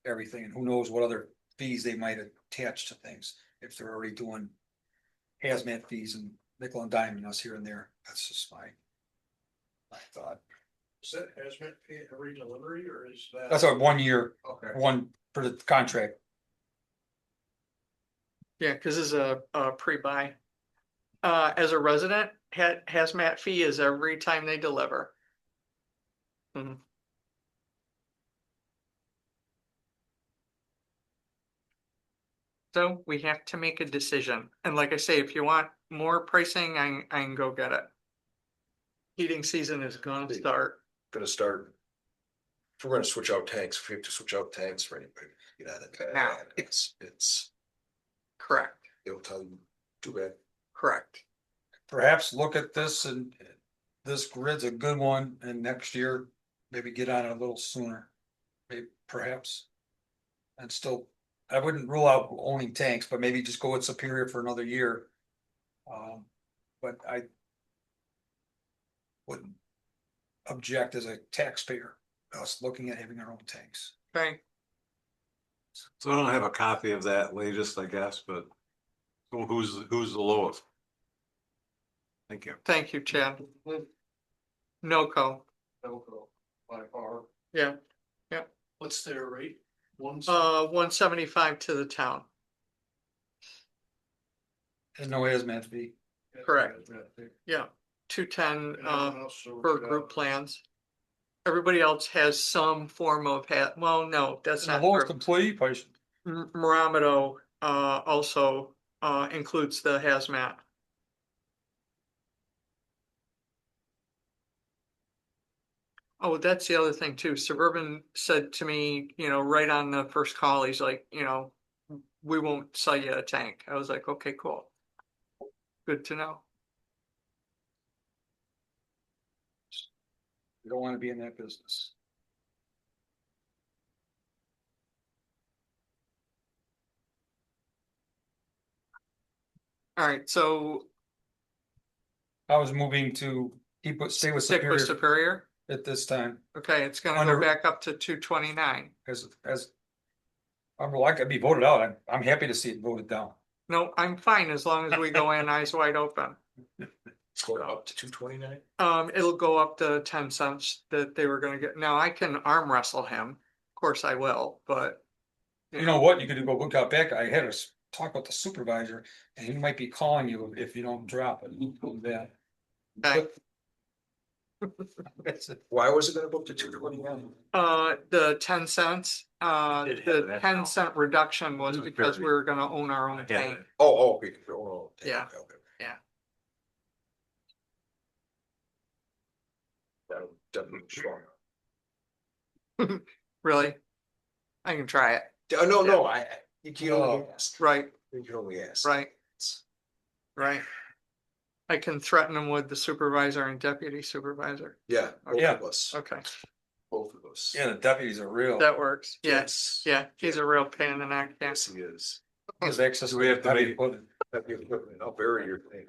everything, and who knows what other fees they might attach to things, if they're already doing hazmat fees and nickel and diming us here and there, that's just my thought. Is that hazmat fee every delivery or is that? That's a 1 year, Okay. one for the contract. yeah, cause it's a pre-buy. As a resident, hazmat fee is every time they deliver. Mhm. So we have to make a decision, and like I say, if you want more pricing, I can go get it. Heating season is gonna start. gonna start. If we're gonna switch out tanks, if we have to switch out tanks for anybody, get out of that. Now. It's, Correct, it'll tell you, too bad. correct. Perhaps look at this and this grid's a good one and next year maybe get on it a little sooner. Maybe perhaps. And still, I wouldn't rule out owning tanks, but maybe just go with Superior for another year. But I wouldn't object as a taxpayer, us looking at having our own tanks. Okay, So I don't have a copy of that latest, I guess, but who's the lowest? Thank you. thank you, Chad. NOCO, Elko, by far. yeah, What's their rate? 175 to the town, And no hazmat fee. correct. Yeah, 210 per group plans. Everybody else has some form of well, no, that's And the not lowest true. employee price, Miramoto also includes the hazmat. Oh, that's the other thing too. Suburban said to me, right on the first call, he's like, we won't sell you a tank. I was like, okay, cool. Good to know. you don't wanna be in that business. All right, so I was moving to stay with stick with Superior Superior. at this time, Okay, it's gonna Under- go back up to 229. as. Well, I could be voted out, I'm happy to see it voted down. No, I'm fine as long as we go in eyes wide open. It's going up to 229. It'll go up to 10 cents that they were gonna get. Now I can arm wrestle him. Of course I will, but. You know what, you could go look out back, I had to talk with the supervisor, and he might be calling you if you don't drop it. Yeah. Okay. That's it. Why was it gonna go up to 229? The 10 cents, Did have the that 10-cent reduction was It was because we very- were gonna own our own Yeah. tank. Oh, okay. Oh, okay, Yeah. okay, okay. Yeah. That'll definitely strong. Really? I can try it. No, you can only Oh. ask. Right, You can only ask. right, right. I can threaten him with the supervisor and deputy supervisor. Yeah, both Yeah. of us, Okay, both of us. Yeah, the deputies are real. that works. Yes. Yeah, he's a real pain in the neck. Yeah. Yes, he is. Has access Do we have to heavy make- equipment. Have the equipment, I'll bury your thing.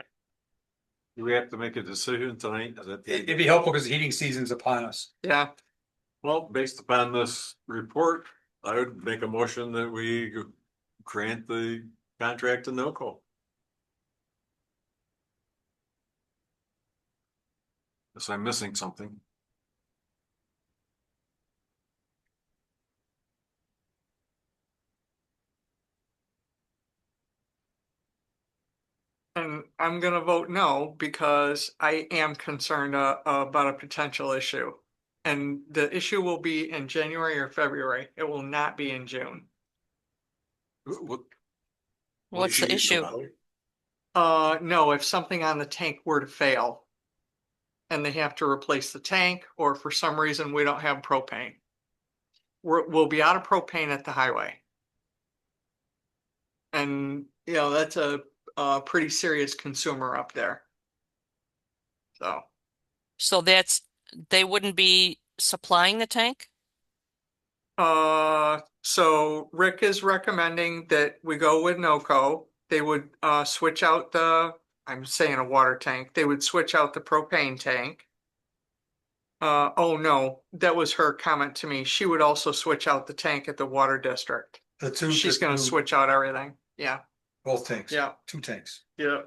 Do we have to make a decision tonight? Is that the- It'd be helpful because heating season's upon us. Yeah, Well, based upon this report, I would make a motion that we grant the contract to NOCO. Unless I'm missing something. and I'm gonna vote no because I am concerned about a potential issue. And the issue will be in January or February. It will not be in June. What- What's the issue? No, if something on the tank were to fail and they have to replace the tank, or for some reason we don't have propane, we'll be out of propane at the highway. And, that's a pretty serious consumer up there. So, So they wouldn't be supplying the tank? so Rick is recommending that we go with NOCO. They would, switch out I'm saying a water tank, they would switch out the propane tank. Oh no, that was her comment to me. She would also switch out the tank at the water district. She's gonna switch out everything. Yeah, Both tanks. yeah, 2 tanks. yeah.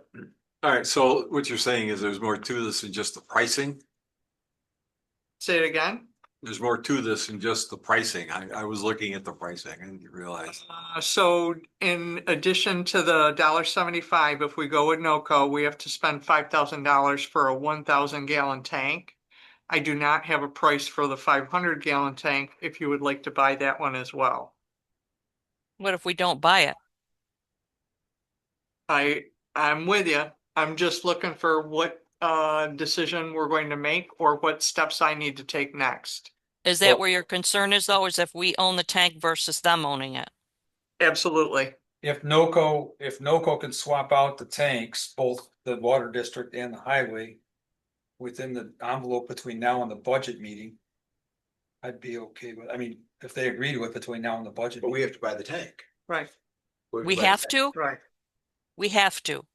All right, so what you're saying is there's more to this than just the pricing? Say it again. There's more to this than just the pricing. I was looking at the pricing. I didn't realize. So in addition to the $1.75, if we go with NOCO, we have to spend $5,000 for a 1,000 gallon tank. I do not have a price for the 500 gallon tank if you would like to buy that one as well. What if we don't buy it? I'm with you. I'm just looking for what decision we're going to make or what steps I need to take next. Is that where your concern is though, is if we own the tank versus them owning it? Absolutely. If NOCO can swap out the tanks, both the water district and the highway. Within the envelope between now and the budget meeting. I'd be okay with, I mean, if they agree to it between now and the budget. But we have to buy the tank. Right, We have to? right. We have to.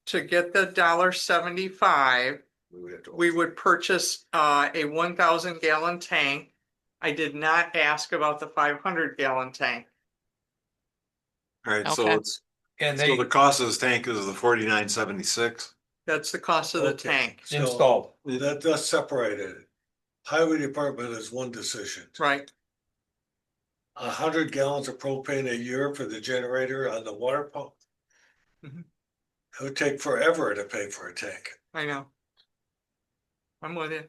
To get the $1.75, We would have to. we would purchase a 1,000 gallon tank. I did not ask about the 500 gallon tank. Alright, so Okay. it's, And so they the cost of this tank is the 49.76. That's the cost of the Okay. tank, So installed, that's separated. Highway department is one decision. right? 100 gallons of propane a year for the generator on the water pump. Mhm. It would take forever to pay for a tank. I know. I'm with you.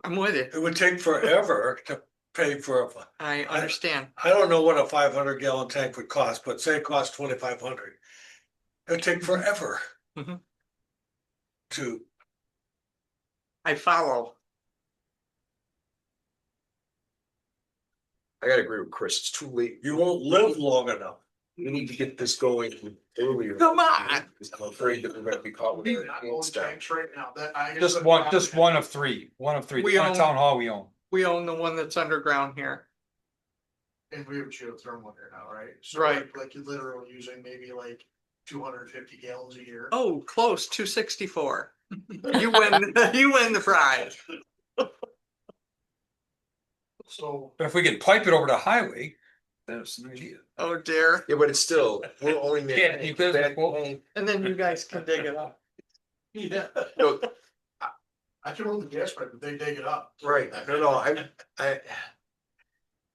I'm with you. It would take forever to pay for I understand. I don't know what a 500 gallon tank would cost, but say it costs 2,500. It would take forever. Mhm. To, I follow. I gotta agree with Chris, it's too late. you won't live long enough. We need to get this going earlier. Come on. I'm afraid that we're gonna be caught with our Not hands own down. tanks right now, that I. just one of three, the We one at own- town hall we own. We own the one that's underground here. And we have geothermal here now, right? So Right. Like you're literally using maybe like 250 gallons a year. Oh, close, 264. You win, you win the prize. So But if we could pipe it over the highway, that's an idea. Oh dear. Yeah, but it's still, we're only Yeah, making. you could- well- And then you guys can dig it up. yeah, No, I can run the gas pipe, but they dig it up. right, no,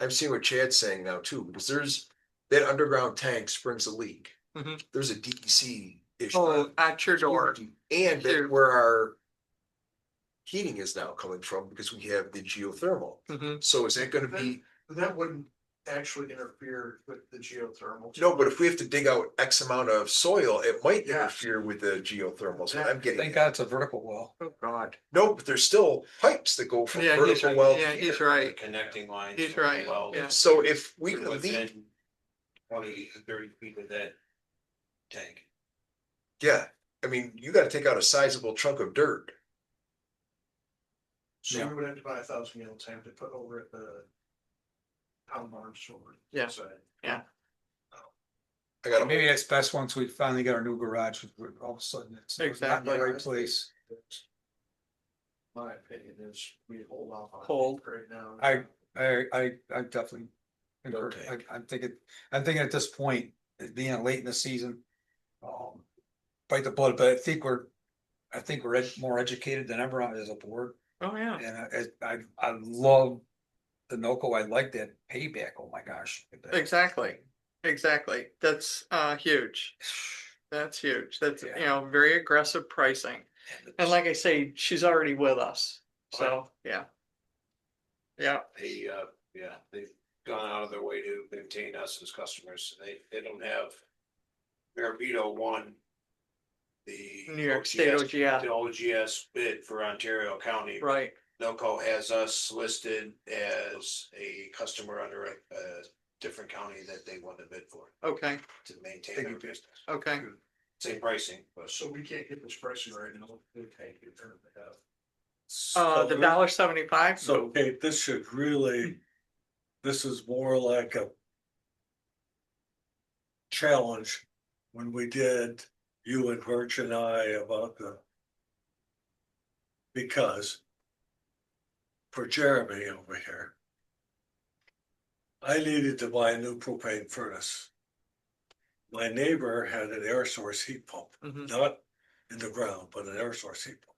I'm seeing what Chad's saying now too, because there's, that underground tank springs a leak. Mhm. There's a DEC issue. Oh, at your door. And Here. that's where our heating is now coming from, because we have the geothermal. Mhm. So is that gonna be, That wouldn't actually interfere with the geothermal. no, but if we have to dig out X amount of soil, it might Yeah. interfere with the geothermal, so I'm Thank getting. God it's a vertical well. Oh, God. No, but there's still pipes that go from Yeah, he's vertical right. well. Yeah, to he's here. right. Connecting lines. He's from the right, wells yeah. So if we can leak, Within 20 to 30 feet of that tank. yeah, I mean, you gotta take out a sizable chunk of dirt. So Yeah. we would have to buy 1,000 gallon tank to put over at the town barn store. Yeah. side. I gotta, Maybe it's best once we finally get our new garage, all of a sudden it's not in Exactly. the right place. My opinion is we hold off on. Hold. Right now. I definitely. concur. Okay. I'm thinking at this point, it being late in the season. Bite the bullet, but I think we're more educated than ever on it as a board, Oh, yeah. and I love. The NOCO, I like that payback, oh my gosh. Exactly. Exactly. That's huge. That's huge. That's, you Yeah. know, very aggressive pricing. And like I say, she's already with us. So, yeah. Yeah. Yeah, they've gone out of their way to maintain us as customers. They don't have. Maravito won. The. New York State OGS. The OGS bid for Ontario County. Right. NOCO has us listed as a customer under a different county that they won the bid for Okay. to maintain their business. Okay. Same pricing, but. So we can't get this pricing right now. Okay, you turn it up. The $1.75. So Kate, this should really, this is more like a challenge when we did, you and Birch and I about because for Jeremy over here, I needed to buy a new propane furnace. My neighbor had an air source heat pump, Mhm. not in the ground, but an air source heat pump.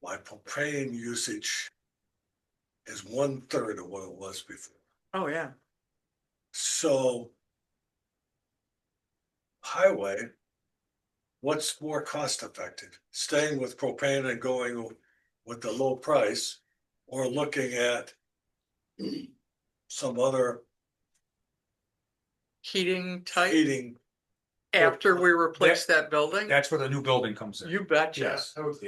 My propane usage is 1/3 of what it was before. Oh, yeah. So highway, what's more cost effective? Staying with propane and going with the low price or looking at some other Heating type. heating After we replace that building? That's where the new building comes in. You betcha. Yes. I would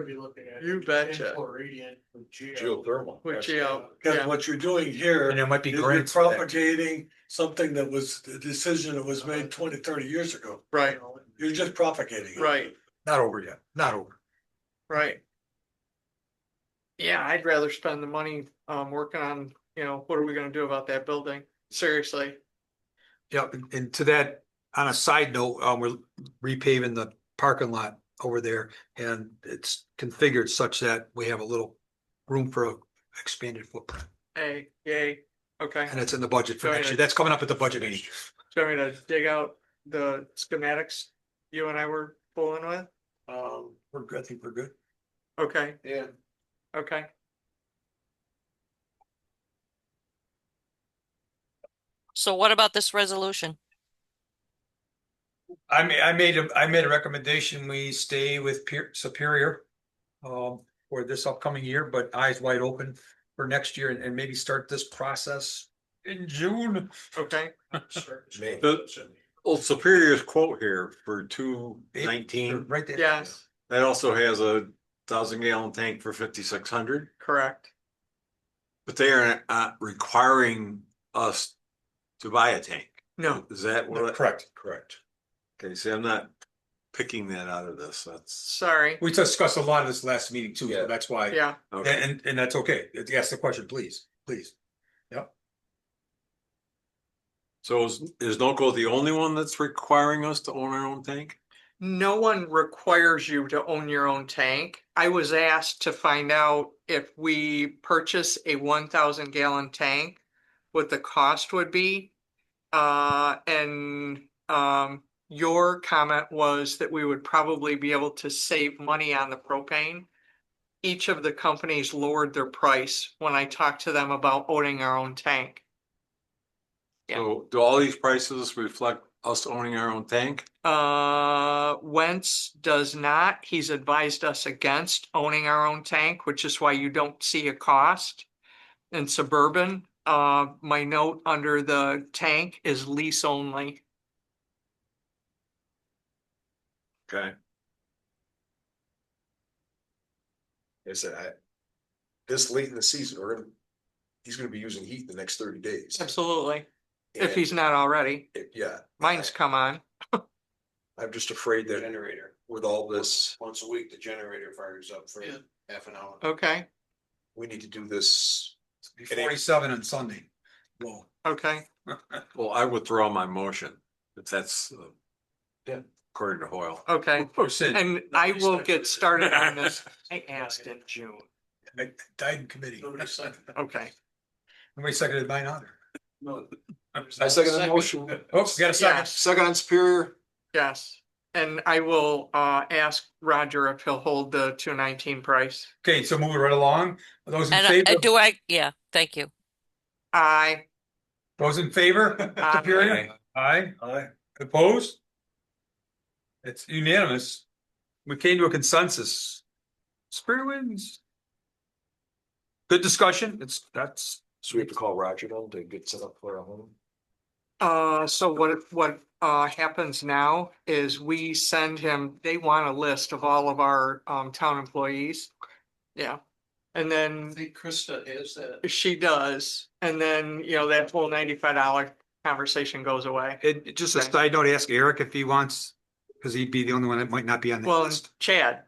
be looking at. You betcha. Indoor radiant with Geothermal. With Geo, Because yeah, what you're doing here And there might be is you're grants for that. propagating something that was, the decision that was made 20, 30 years ago. right, You're just propagating it. right, Not over yet, not over. right. Yeah, I'd rather spend the money, working on, what are we gonna do about that building? Seriously, Yep, and to that, on a side note, we're repaving the parking lot over there, and it's configured such that we have a little room for a expanded footprint, hey, yay, okay. and it's in the budget for next year. That's coming up at the budget meeting. Do you want me to dig out the schematics you and I were fooling with? We're good, I think we're good. Okay, Yeah. okay. So what about this resolution? I made a recommendation, we stay with Superior. For this upcoming year, but eyes wide open for next year and maybe start this process in June. Okay, May. Well, Superior's quote here for 219, Right there. yes, that also has a 1,000-gallon tank for 5,600, correct. but they are not requiring us to buy a tank. No, Is that what? Correct. Correct. Okay, see, I'm not picking that out of this, that's, sorry, We discussed a lot of this last meeting too, so Yeah. that's why. yeah, okay. And that's okay. Ask the question, please, please. So is NOCO the only one that's requiring us to own our own tank? no one requires you to own your own tank. I was asked to find out if we purchase a 1,000-gallon tank, what the cost would be. And your comment was that we would probably be able to save money on the propane. Each of the companies lowered their price when I talked to them about owning our own tank. Yeah. So do all these prices reflect us owning our own tank? Wentz does not. He's advised us against owning our own tank, which is why you don't see a cost. And Suburban, my note under the tank is lease only. Okay. I said, this late in the season, he's gonna be using heat the next 30 days. Absolutely. If And he's not already. Yeah. Mine's come on. I'm just afraid that Generator, with all this, once a week, the generator fires up for Yeah. half an hour. Okay, we need to do this. Be 47 on Sunday. Well, okay. Well, I withdraw my motion, if that's Yeah. according to Hoyle. Okay, Percent. and I will get started on this. I asked in June. Died in committee. Nobody seconded. Okay, Nobody seconded mine either. No. I second the motion. Oops, got a second. yes, Second on Superior. yes. And I will ask Roger if he'll hold the 219 price. Okay, so moving right along. Those in And favor, yeah, thank you. I, those in favor? Aye. Superior? Aye. Aye. Opposed? It's unanimous. We came to a consensus. Superior wins. Good discussion. That's So we have to call Roger down to get set up for a home. so what happens now is we send him, they want a list of all of our town employees. Yeah, and I then think Krista has that. she does, and then, that whole $95 conversation goes away. just a Okay. side note, ask Eric if he wants, because he'd be the only one that might not be on that Well, list. Chad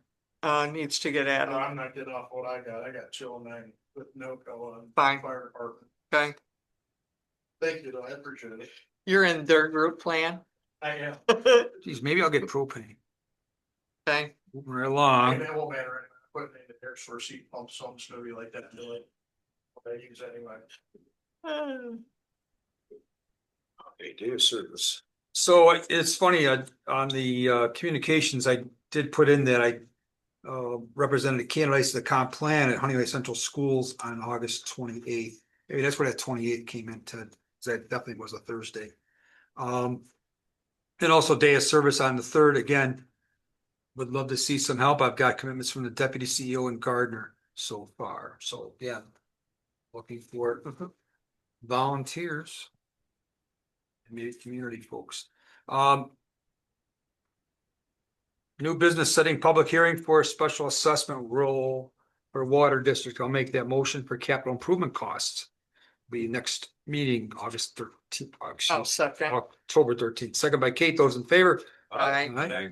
needs to get No, added. I'm not getting off what I got chill nine with NOCO on. Fine. Fire department. Okay, Thank you, though, I appreciate it. you're in their group plan. I am. Geez, maybe I'll get propane. Okay, Moving right along. It won't matter, anyway. Putting in the air source heat pumps, so I'm just gonna be like that, do it. I use anyway. A day of service. So it's funny, on the communications, I did put in that I represented the candidates of the comp plan at Honeyway Central Schools on August 28th. Maybe that's where that 28th came into, 'cause that definitely was a Thursday. And also day of service on the 3rd, again, would love to see some help. I've got commitments from the deputy CEO and Gardner so far, so yeah. Looking for volunteers. And maybe community folks. New business setting public hearing for a special assessment rule for water district. I'll make that motion for capital improvement costs. Be next meeting, August 13th. I'll second. October 13th. Second by Kate. Those in favor? Aye. Aye.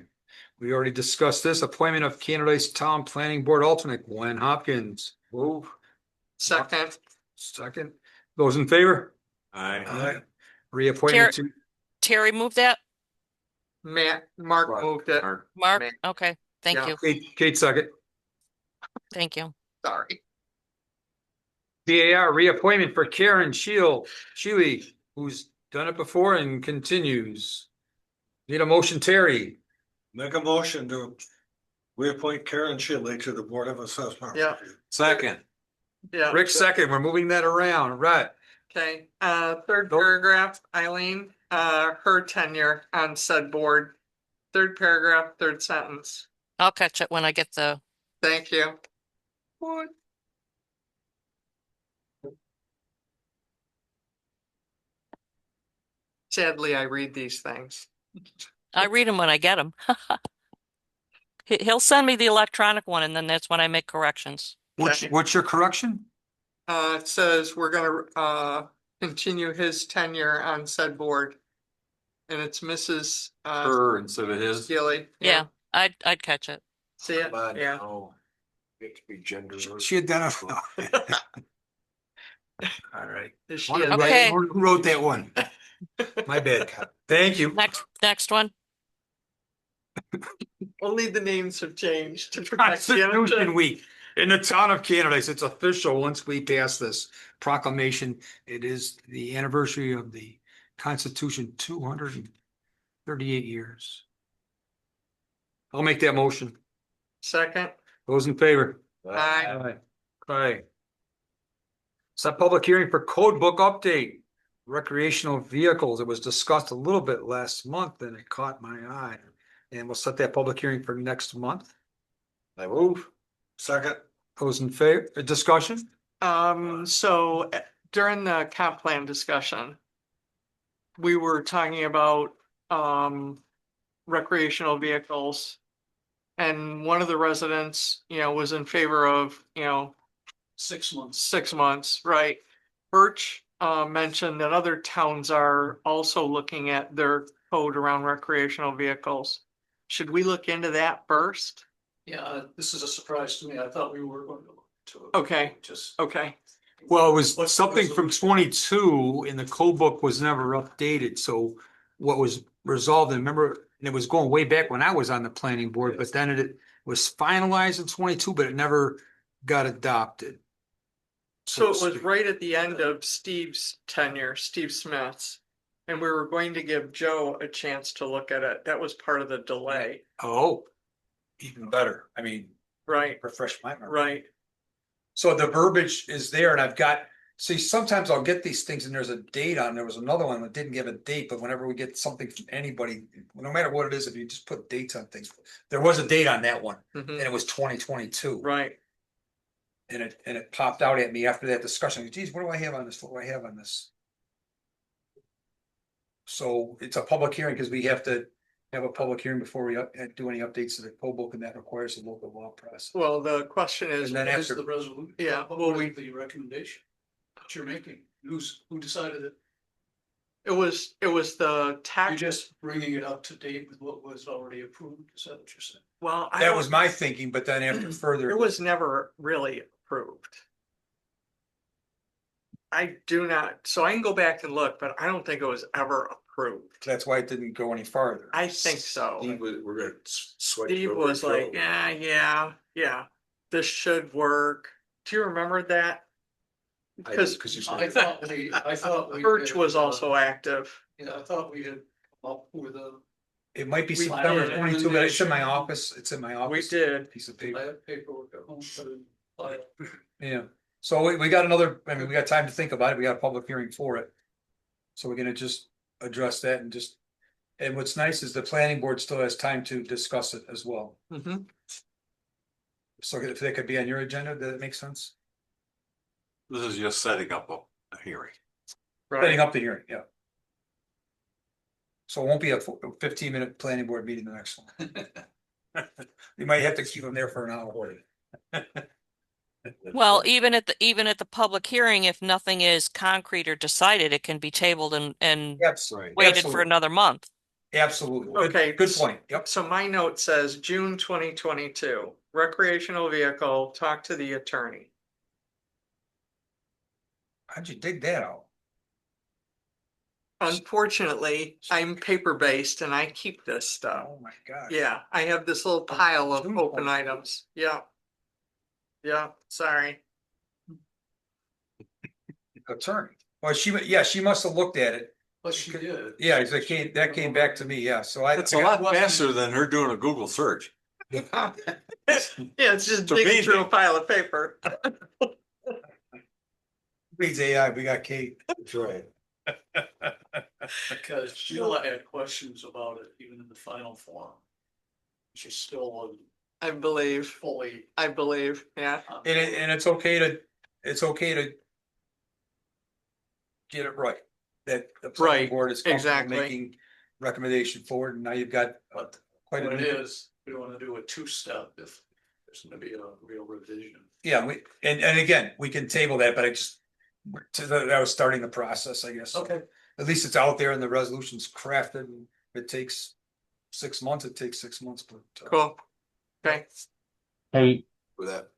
We already discussed this. Appointment of candidates, town planning board alternate, Gwen Hopkins. Move. Second. Second. Those in favor? Aye. Reappointment to, Terry, move that. Mark moved it. Mark, Me. okay, thank Yeah. you, Kate second. thank you. Sorry. DAR reappointment for Karen Sheely, who's done it before and continues. Need a motion, Terry. Make a motion to reappoint Karen Shidley to the Board of Assessment. Yeah. Second. Yeah. Rick second. We're moving that around. Right. Okay, third Nope. paragraph, Eileen, her tenure on said board. Third paragraph, third sentence. I'll catch it when I get the, Thank you. What? Sadly, I read these things. I read them when I get them. He'll send me the electronic one and then that's when I make corrections. What's your correction? It says we're gonna, continue his tenure on said board. And it's Mrs. Her instead of his. Gilly. Yeah, I'd catch it. See it? Come on Yeah. now. Get to be gender. She identified. All right. Is she Who a- Okay. wrote that one? My bad. Thank you. Next one. Only the names have changed to protect the Constitution innocent. Week in the town of Canada. It's official. Once we pass this proclamation, it is the anniversary of the Constitution, 238 years. I'll make that motion. Second, Those in favor? aye. Okay. Set public hearing for code book update, recreational vehicles. It was discussed a little bit last month and it caught my eye. And we'll set that public hearing for next month. I move. Second. Those in favor, discussion? So during the comp plan discussion, we were talking about, recreational vehicles. And one of the residents, was in favor of, 6 months. 6 months, right? Birch, mentioned that other towns are also looking at their code around recreational vehicles. Should we look into that first? Yeah, this is a surprise to me. I thought we were going to look into it. Okay. Just. Okay, Well, it was something from 22 and the code book was never updated. So what was resolved, and remember, and it was going way back when I was on the planning board, but then it was finalized in 22, but it never got adopted. so it to was speak. right at the end of Steve's tenure, Steve Smith's. And we were going to give Joe a chance to look at it. That was part of the delay, Oh, even better. I mean, right? refresh my memory. Right. So the verbiage is there and I've got, see, sometimes I'll get these things and there's a date on, there was another one that didn't give a date, but whenever we get something from anybody, no matter what it is, if you just put dates on things, there was a date on that one and Mhm. it was 2022. Right. And it popped out at me after that discussion. Geez, what do I have on this? What do I have on this? So it's a public hearing because we have to have a public hearing before we do any updates to the code book and that requires a local law process. Well, the question is, And then What is after, the resolution? Yeah, What well, was the recommendation that you're making? Who decided it? it was the You're tax, just bringing it up to date with what was already approved? Is that what you're saying? well, I that don't- was my thinking, but then after further. it was never really approved. I do not, so I can go back and look, but I don't think it was ever approved. That's why it didn't go any farther. I think so. We're gonna switch. Steve over was to like, Joe. yeah, this should work. Do you remember that? I do, Because 'cause you I said- thought we. Birch had, was also active. Yeah, I thought we had come up with a, It might be We September did. 22, but it's in my office. It's in my We office. did. Piece of I paper. have paperwork at home, so I. Yeah. So we got another, I mean, we got time to think about it. We got a public hearing for it. So we're gonna just address that and just, and what's nice is the planning board still has time to discuss it as well. Mhm. So if that could be on your agenda, does that make sense? This is just setting up a hearing. Setting Right. up the hearing, yeah. So it won't be a 15-minute planning board meeting the next one. You might have to keep them there for an hour. Well, even at the public hearing, if nothing is concrete or decided, it can be tabled and Yes, Right. waited for absolutely. another month. Absolutely. Good- Okay. Good point. Yep. So my note says June 2022, recreational vehicle, talk to the attorney. How'd you dig that out? Unfortunately, I'm paper-based and I keep this stuff. Oh, my God. Yeah, I have this little pile of June open 20. items. Yeah. Yeah, sorry. Attorney. Well, she must have looked at it. But she did. Yeah, that came back to me. Yeah, so I. It's a lot faster than her doing a Google search. Yeah, it's just It's digging through a amazing. pile of paper. Reads AI, we got Kate. That's right. Because Sheila had questions about it even in the final form. She still wasn't I believe, fully. yeah. And it's okay to get it right. That the planning Right, board is comfortable exactly. making recommendation forward, and now you've got But quite what a it bit. is, we want to do a two-step if there's gonna be a real revision. Yeah, and again, we can table that, but that was starting the process, I guess. Okay. At least it's out there and the resolution's crafted, and it takes 6 months, but. Cool. Okay, Hey, with that.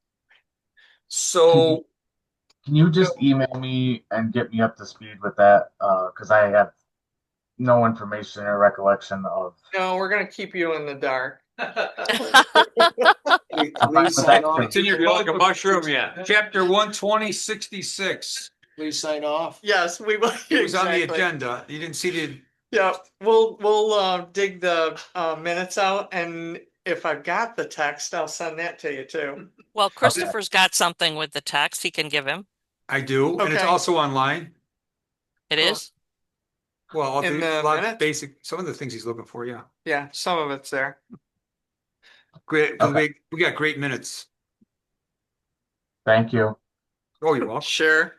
So, can you just email me and get me up to speed with that? Because I have no information or recollection of. no, we're gonna keep you in the dark. I'm fine with that too. it's in your You're like a mushroom, yeah. chapter 12066. Please sign off. Yes, we will. It was on the exactly. agenda. You didn't see the, Yeah, we'll dig the minutes out, and if I've got the text, I'll send that to you too. Well, Christopher's got something with the text he can give him. I do, and it's Okay. also online. It Cool. is? Well, In the a lot of minutes? basic, some of the things he's looking for, yeah. Yeah, some of it's there. Great, Okay. we got great minutes. Thank you. Oh, you're welcome. Sure.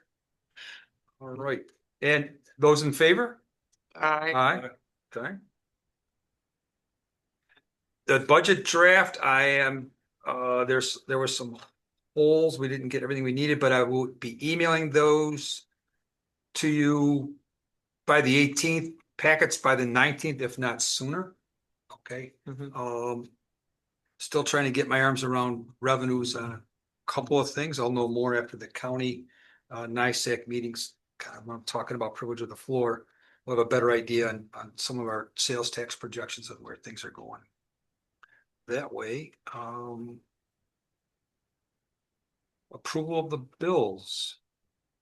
All right. And those in favor? I Aye. Okay. The budget draft, I am, there were some holes. We didn't get everything we needed, but I will be emailing those to you by the 18th, packets by the 19th, if not sooner. Okay. Still trying to get my arms around revenues on a couple of things. I'll know more after the county NISAC meetings. Kind of, when I'm talking about privilege of the floor, we'll have a better idea on some of our sales tax projections of where things are going. That way, approval of the bills.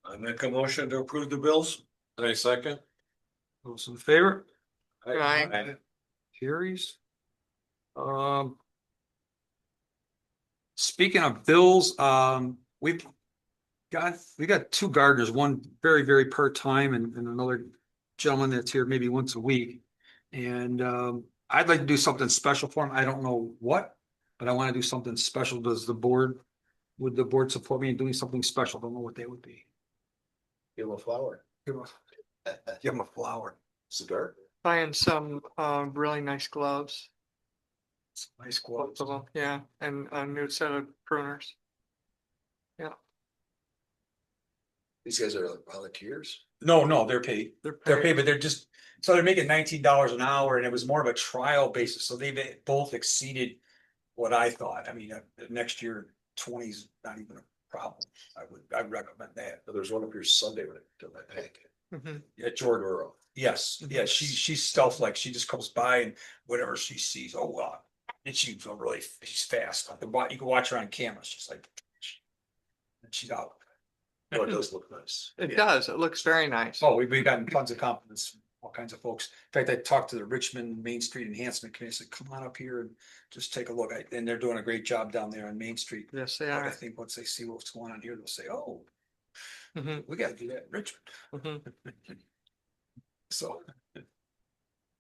I make a motion to approve the bills. Any second? Those in favor? Aye. Carries. Speaking of bills, we got two gardeners, one very, very part-time and another gentleman that's here maybe once a week. And I'd like to do something special for him. I don't know what, but I want to do something special. Would the board support me in doing something special? Don't know what they would be. Give him a flower. Give him a flower. Cigar. buying some really nice gloves. Nice Both quotes. of them, yeah, and a new set of pruners. These guys are like volunteers. No, they're paid. They're They're paid, but they're just, so they're making $19 an hour and it was more of a trial basis. So they both exceeded what I thought. I mean, next year, 20's not even a problem. I'd recommend that. There's one up here Sunday when it did my pack. Mhm. Yeah, Jordan. Doro. Yes, yeah, she's stealth like, she just comes by and whatever she sees, oh, wow. And she's fast. You can watch her on camera. She's like, and she's out. Oh, it does look nice. It does, it looks very nice. Oh, we've gotten tons of compliments from all kinds of folks. In fact, I talked to the Richmond Main Street Enhancement Committee. I said, come on up here and just take a look. And they're doing a great job down there on Main Street. Yes, they But I are. think once they see what's going on here, they'll say, oh, Mhm, we gotta do that in Richmond. mhm. So.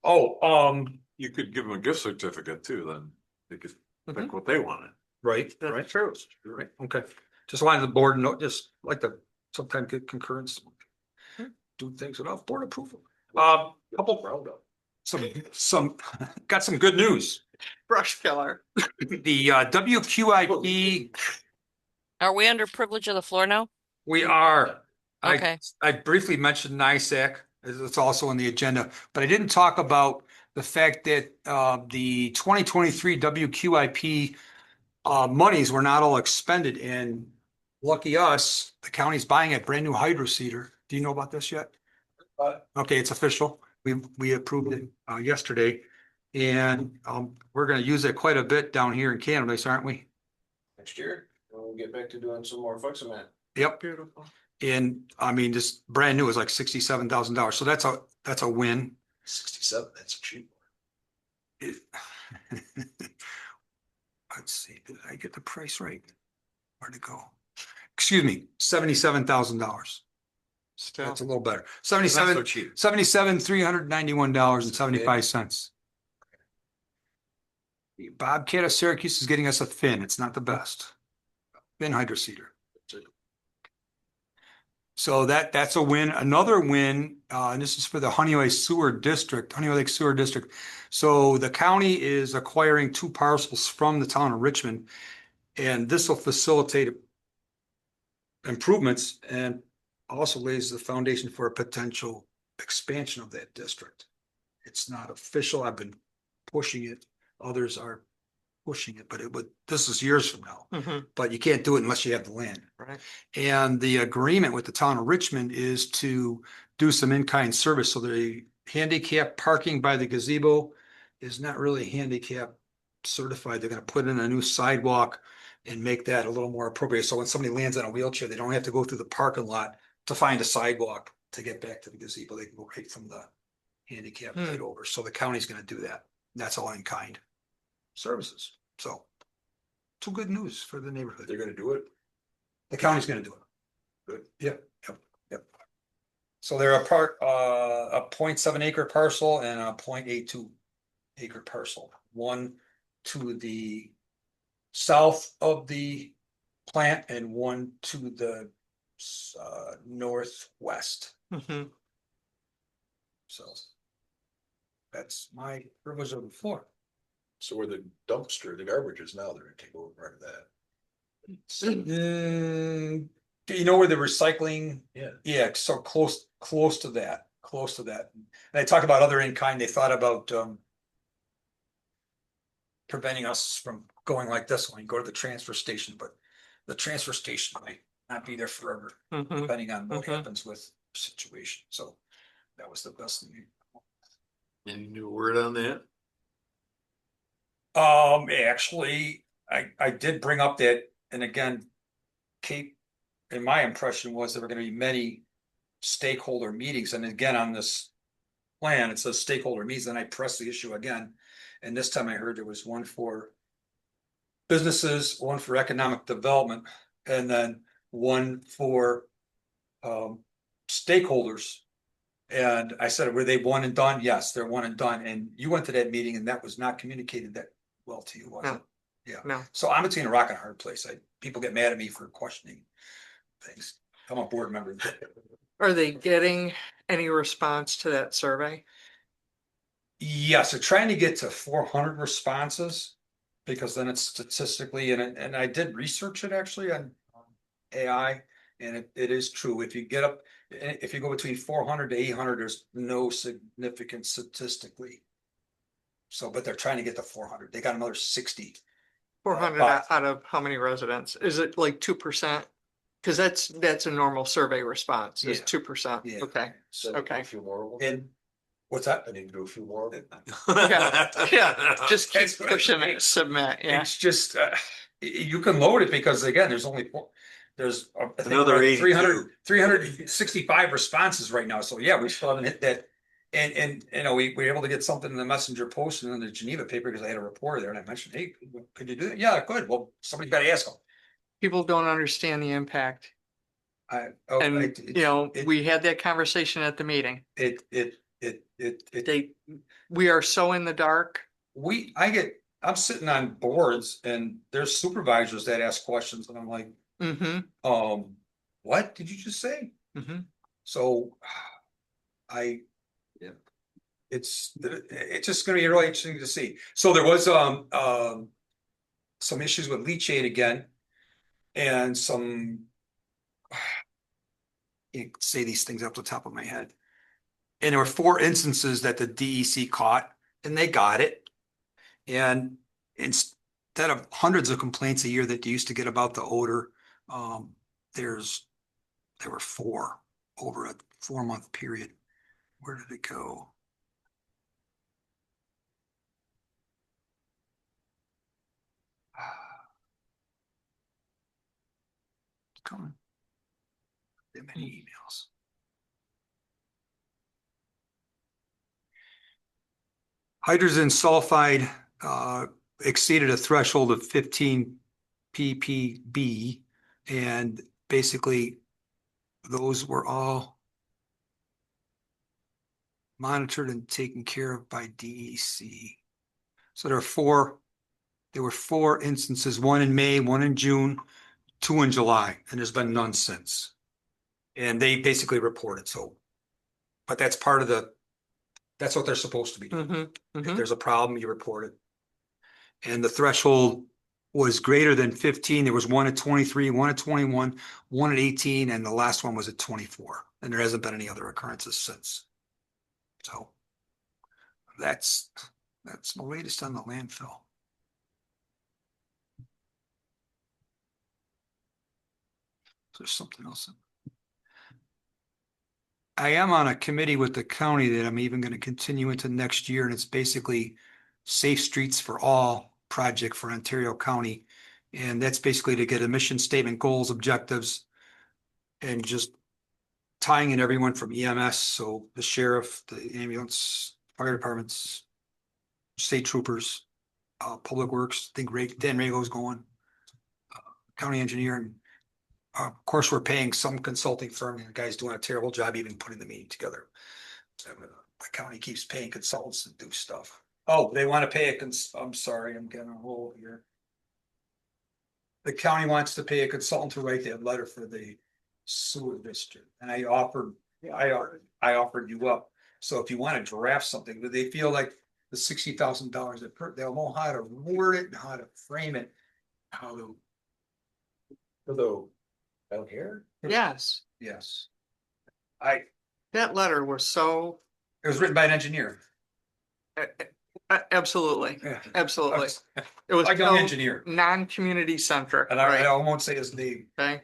Oh, You could give them a gift certificate too, then they could Mhm. pick what they wanted. right, That's right, true. right, okay. Just wanted the board to know, just like to sometimes get concurrence. Do things without board approval. Couple Roundup. got some good news. Brush killer. The WQIP, Are we under privilege of the floor now? we are. Okay. I briefly mentioned NISAC, it's also on the agenda, but I didn't talk about the fact that the 2023 WQIP monies were not all expended, and lucky us, the county's buying a brand new hydro seeder. Do you know about this yet? Okay, it's official. We approved it yesterday, and we're gonna use it quite a bit down here in Canada, aren't we? Next year, we'll get back to doing some more flex cement. Yep. Beautiful. And I mean, just brand new is like $67,000. So that's a win. 67, that's cheap. It- Let's see, did I get the price right? Where'd it go? Excuse me, $77,000. Still. That's a little better. Not so 77, cheap. $391.75. Bobcat of Syracuse is getting us a Finn. It's not the best. Finn hydro seeder. So that's a win. Another win, and this is for the Honey Lake Sewer District. So the county is acquiring 2 parcels from the town of Richmond, and this will facilitate improvements and also lays the foundation for a potential expansion of that district. It's not official. I've been pushing it. Others are pushing it, but this is years from now. Mhm. But you can't do it unless you have the land. Right. And the agreement with the town of Richmond is to do some in-kind service. So the handicap parking by the gazebo is not really handicap certified. They're gonna put in a new sidewalk and make that a little more appropriate. So when somebody lands on a wheelchair, they don't have to go through the parking lot to find a sidewalk to get back to the gazebo. They can go right from the handicap right over. So the county's gonna do that. That's all in kind services. So 2 good news for the neighborhood. They're gonna do it. The county's gonna do it. Good. Yep. So they're a 0.7 acre parcel and a 0.82 acre parcel. One to the south of the plant and one to the northwest. Mhm. So that's my privilege of the floor. So where the dumpster, the garbage is now, they're gonna take over part of that. Do you know where the recycling? Yeah. Yeah, so close to that, And I talked about other in kind, they thought about preventing us from going like this when you go to the transfer station, but the transfer station might not be there forever, Mhm. depending on what Mhm. happens with the situation. So that was the best thing. Any new word on that? Actually, I did bring up that, and again, Kate, and my impression was there were gonna be many stakeholder meetings, and again, on this plan, it says stakeholder meetings, and I pressed the issue again. And this time I heard there was one for businesses, one for economic development, and then one for stakeholders. And I said, were they one and done? Yes, they're one and done. And you went to that meeting and that was not communicated that well to you, was it? Yeah. No. So I'm between a rock and a hard place. People get mad at me for questioning things. I'm a board member. Are they getting any response to that survey? Yes, they're trying to get to 400 responses because then it's statistically, and I did research it actually on AI, and it is true. If you get up, if you go between 400 to 800, there's no significance statistically. So, but they're trying to get to 400. They got another 60. 400 But- out of how many residents? Is it like 2%? Cause that's a normal survey response, is Yeah. 2%. Yeah. Okay, So Okay. a few more of them. And what's that? I need to do a few more of them. yeah, just keep That's what pushing it it, is. submit, yeah. It's just, you can load it because again, there's only, there's. I think Another we're at 82. 365 responses right now. So yeah, we still haven't hit that. And, you know, we were able to get something in the Messenger Post and in the Geneva paper because I had a reporter there and I mentioned, hey, could you do that? Yeah, I could. Well, somebody's got to ask them. People don't understand the impact. And, It- you know, it- we had that conversation at the meeting. It, We are so in the dark. I'm sitting on boards and there's supervisors that ask questions and I'm like, Mm-hmm, what did you just say? mm-hmm. So it's just gonna be really interesting to see. So there was, some issues with leachate again. And some. Can't say these things off the top of my head. And there were 4 instances that the DEC caught and they got it. And instead of hundreds of complaints a year that you used to get about the odor, there were 4 over a 4-month period. Where did it go? It's coming. There many emails. Hydrogen sulfide exceeded a threshold of 15 ppb, and basically those were all monitored and taken care of by DEC. So there were 4 instances, 1 in May, 1 in June, 2 in July, and there's been none since. And they basically reported, so, but that's part of that's what they're supposed to be doing. If there's a problem, you report it. And the threshold was greater than 15. There was 1 at 23, 1 at 21, 1 at 18, and the last one was at 24. And there hasn't been any other occurrences since. So that's the latest on the landfill. There's something else. I am on a committee with the county that I'm even going to continue into next year, and it's basically Safe Streets for All project for Ontario County. And that's basically to get a mission statement, goals, objectives, and just tying in everyone from EMS, so the sheriff, the ambulance, fire departments, state troopers, public works. I think Dan Rago's going, county engineer, and of course, we're paying some consulting firm, and the guy's doing a terrible job even putting the meeting together. The county keeps paying consultants to do stuff. Oh, they want to pay I'm sorry, I'm getting a hole here. The county wants to pay a consultant to write that letter for the sewer district, and I offered you up. So if you want to draft something, but they feel like the $60,000 they'll know how to word it and how to frame it, how to. Although, out here, Yes, Yes. that letter was so, It was written by an engineer. absolutely, Yeah. absolutely. It was Like an so engineer. non-community centric, And I right? won't say his name. Okay.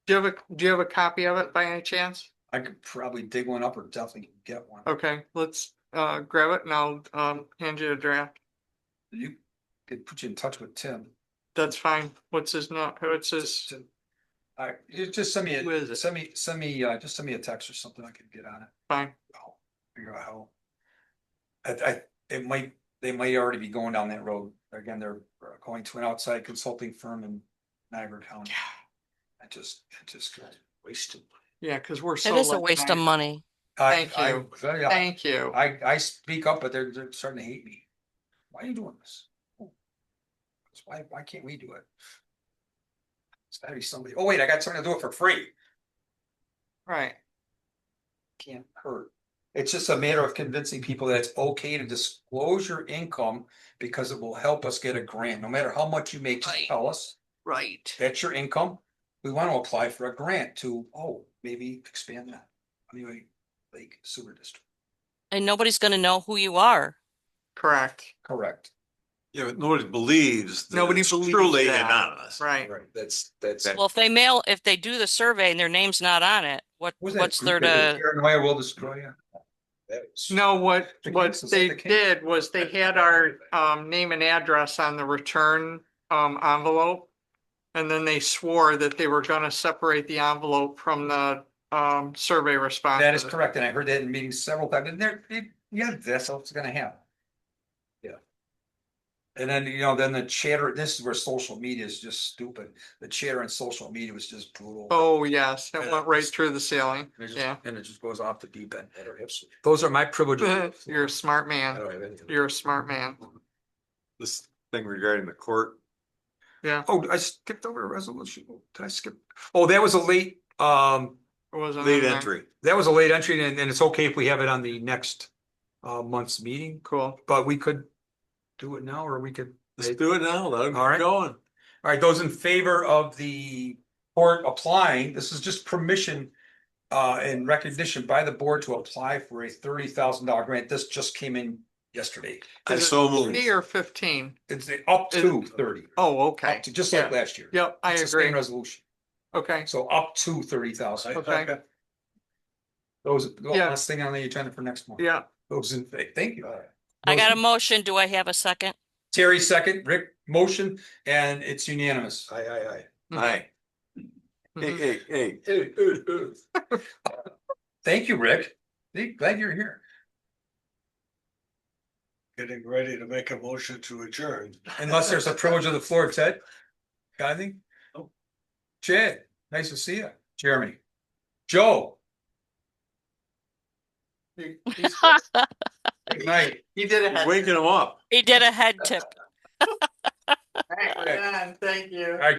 Do you have a copy of it by any chance? I could probably dig one up or definitely get one. Okay, let's grab it and I'll hand you a draft. You could put you in touch with Tim. That's fine. What's his note? What's his? You just send me Who is it? just send me a text or something. I could get on it. Fine. I'll figure out how. They might already be going down that road. Again, they're going to an outside consulting firm in Niagara County. I just wasted. Yeah, because we're so. It is a waste of money. Thank you. Thank you. I speak up, but they're starting to hate me. Why are you doing this? Why can't we do it? It's gotta be somebody. Oh, wait, I got somebody to do it for free. Right. Can't hurt. It's just a matter of convincing people that it's okay to disclose your income because it will help us get a grant. No matter how much you make, just Right. tell us Right. that's your income. We want to apply for a grant to, maybe expand that. Anyway, Lake Sewer District. And nobody's gonna know who you are. Correct. Correct. Yeah, but nobody believes. that Nobody it's believes truly that. anonymous. Right. right, that's. Well, if they do the survey and their name's not on it, what's there to? Paranoia will destroy you. No, what The case, is that they the case? did was they had our name and address on the return envelope. And then they swore that they were gonna separate the envelope from the survey response. That is correct, and I heard that in meetings several times, and that's what's gonna happen. Yeah. And then, then the chatter, this is where social media is just stupid. The chatter on social media was just brutal. Oh, yes, it Yeah, went right it's- through the ceiling. And it just- Yeah. And it just goes off the deep end. I don't have some. Those are my privileges. You're a smart I man. don't have anything. You're a smart man. This thing regarding the court. Yeah. Oh, I skipped over a resolution. Did I skip? Oh, that was a late, Or wasn't Lead in there? entry. That was a late entry and it's okay if we have it on the next month's meeting, Cool. but we could do it now or we could. Let's do it now. Let them All right. get going. All right, those in favor of the board applying, this is just permission and recognition by the board to apply for a $30,000 grant. This just came in yesterday. I Is it so moved. 30 or 15? It's up to 30, Oh, okay. up to, just like Yeah. last year. Yep, I It's the same agree. resolution. Okay, So up to 30,000. okay, Those, Yeah. last thing on the agenda for next month. yeah. Those in, thank you. I got a motion. Do I have a second? Terry second, Rick motion, and it's unanimous. Aye. Aye. Mhm. Hey. Thank you, Rick. Glad you're here. Getting ready to make a motion to adjourn. Unless there's a privilege of the floor, Ted. Got anything? Nope. Chad, nice to see you. Jeremy. Joe, He good night. did it. Waking them up. He did a head tip. Thank you. All right.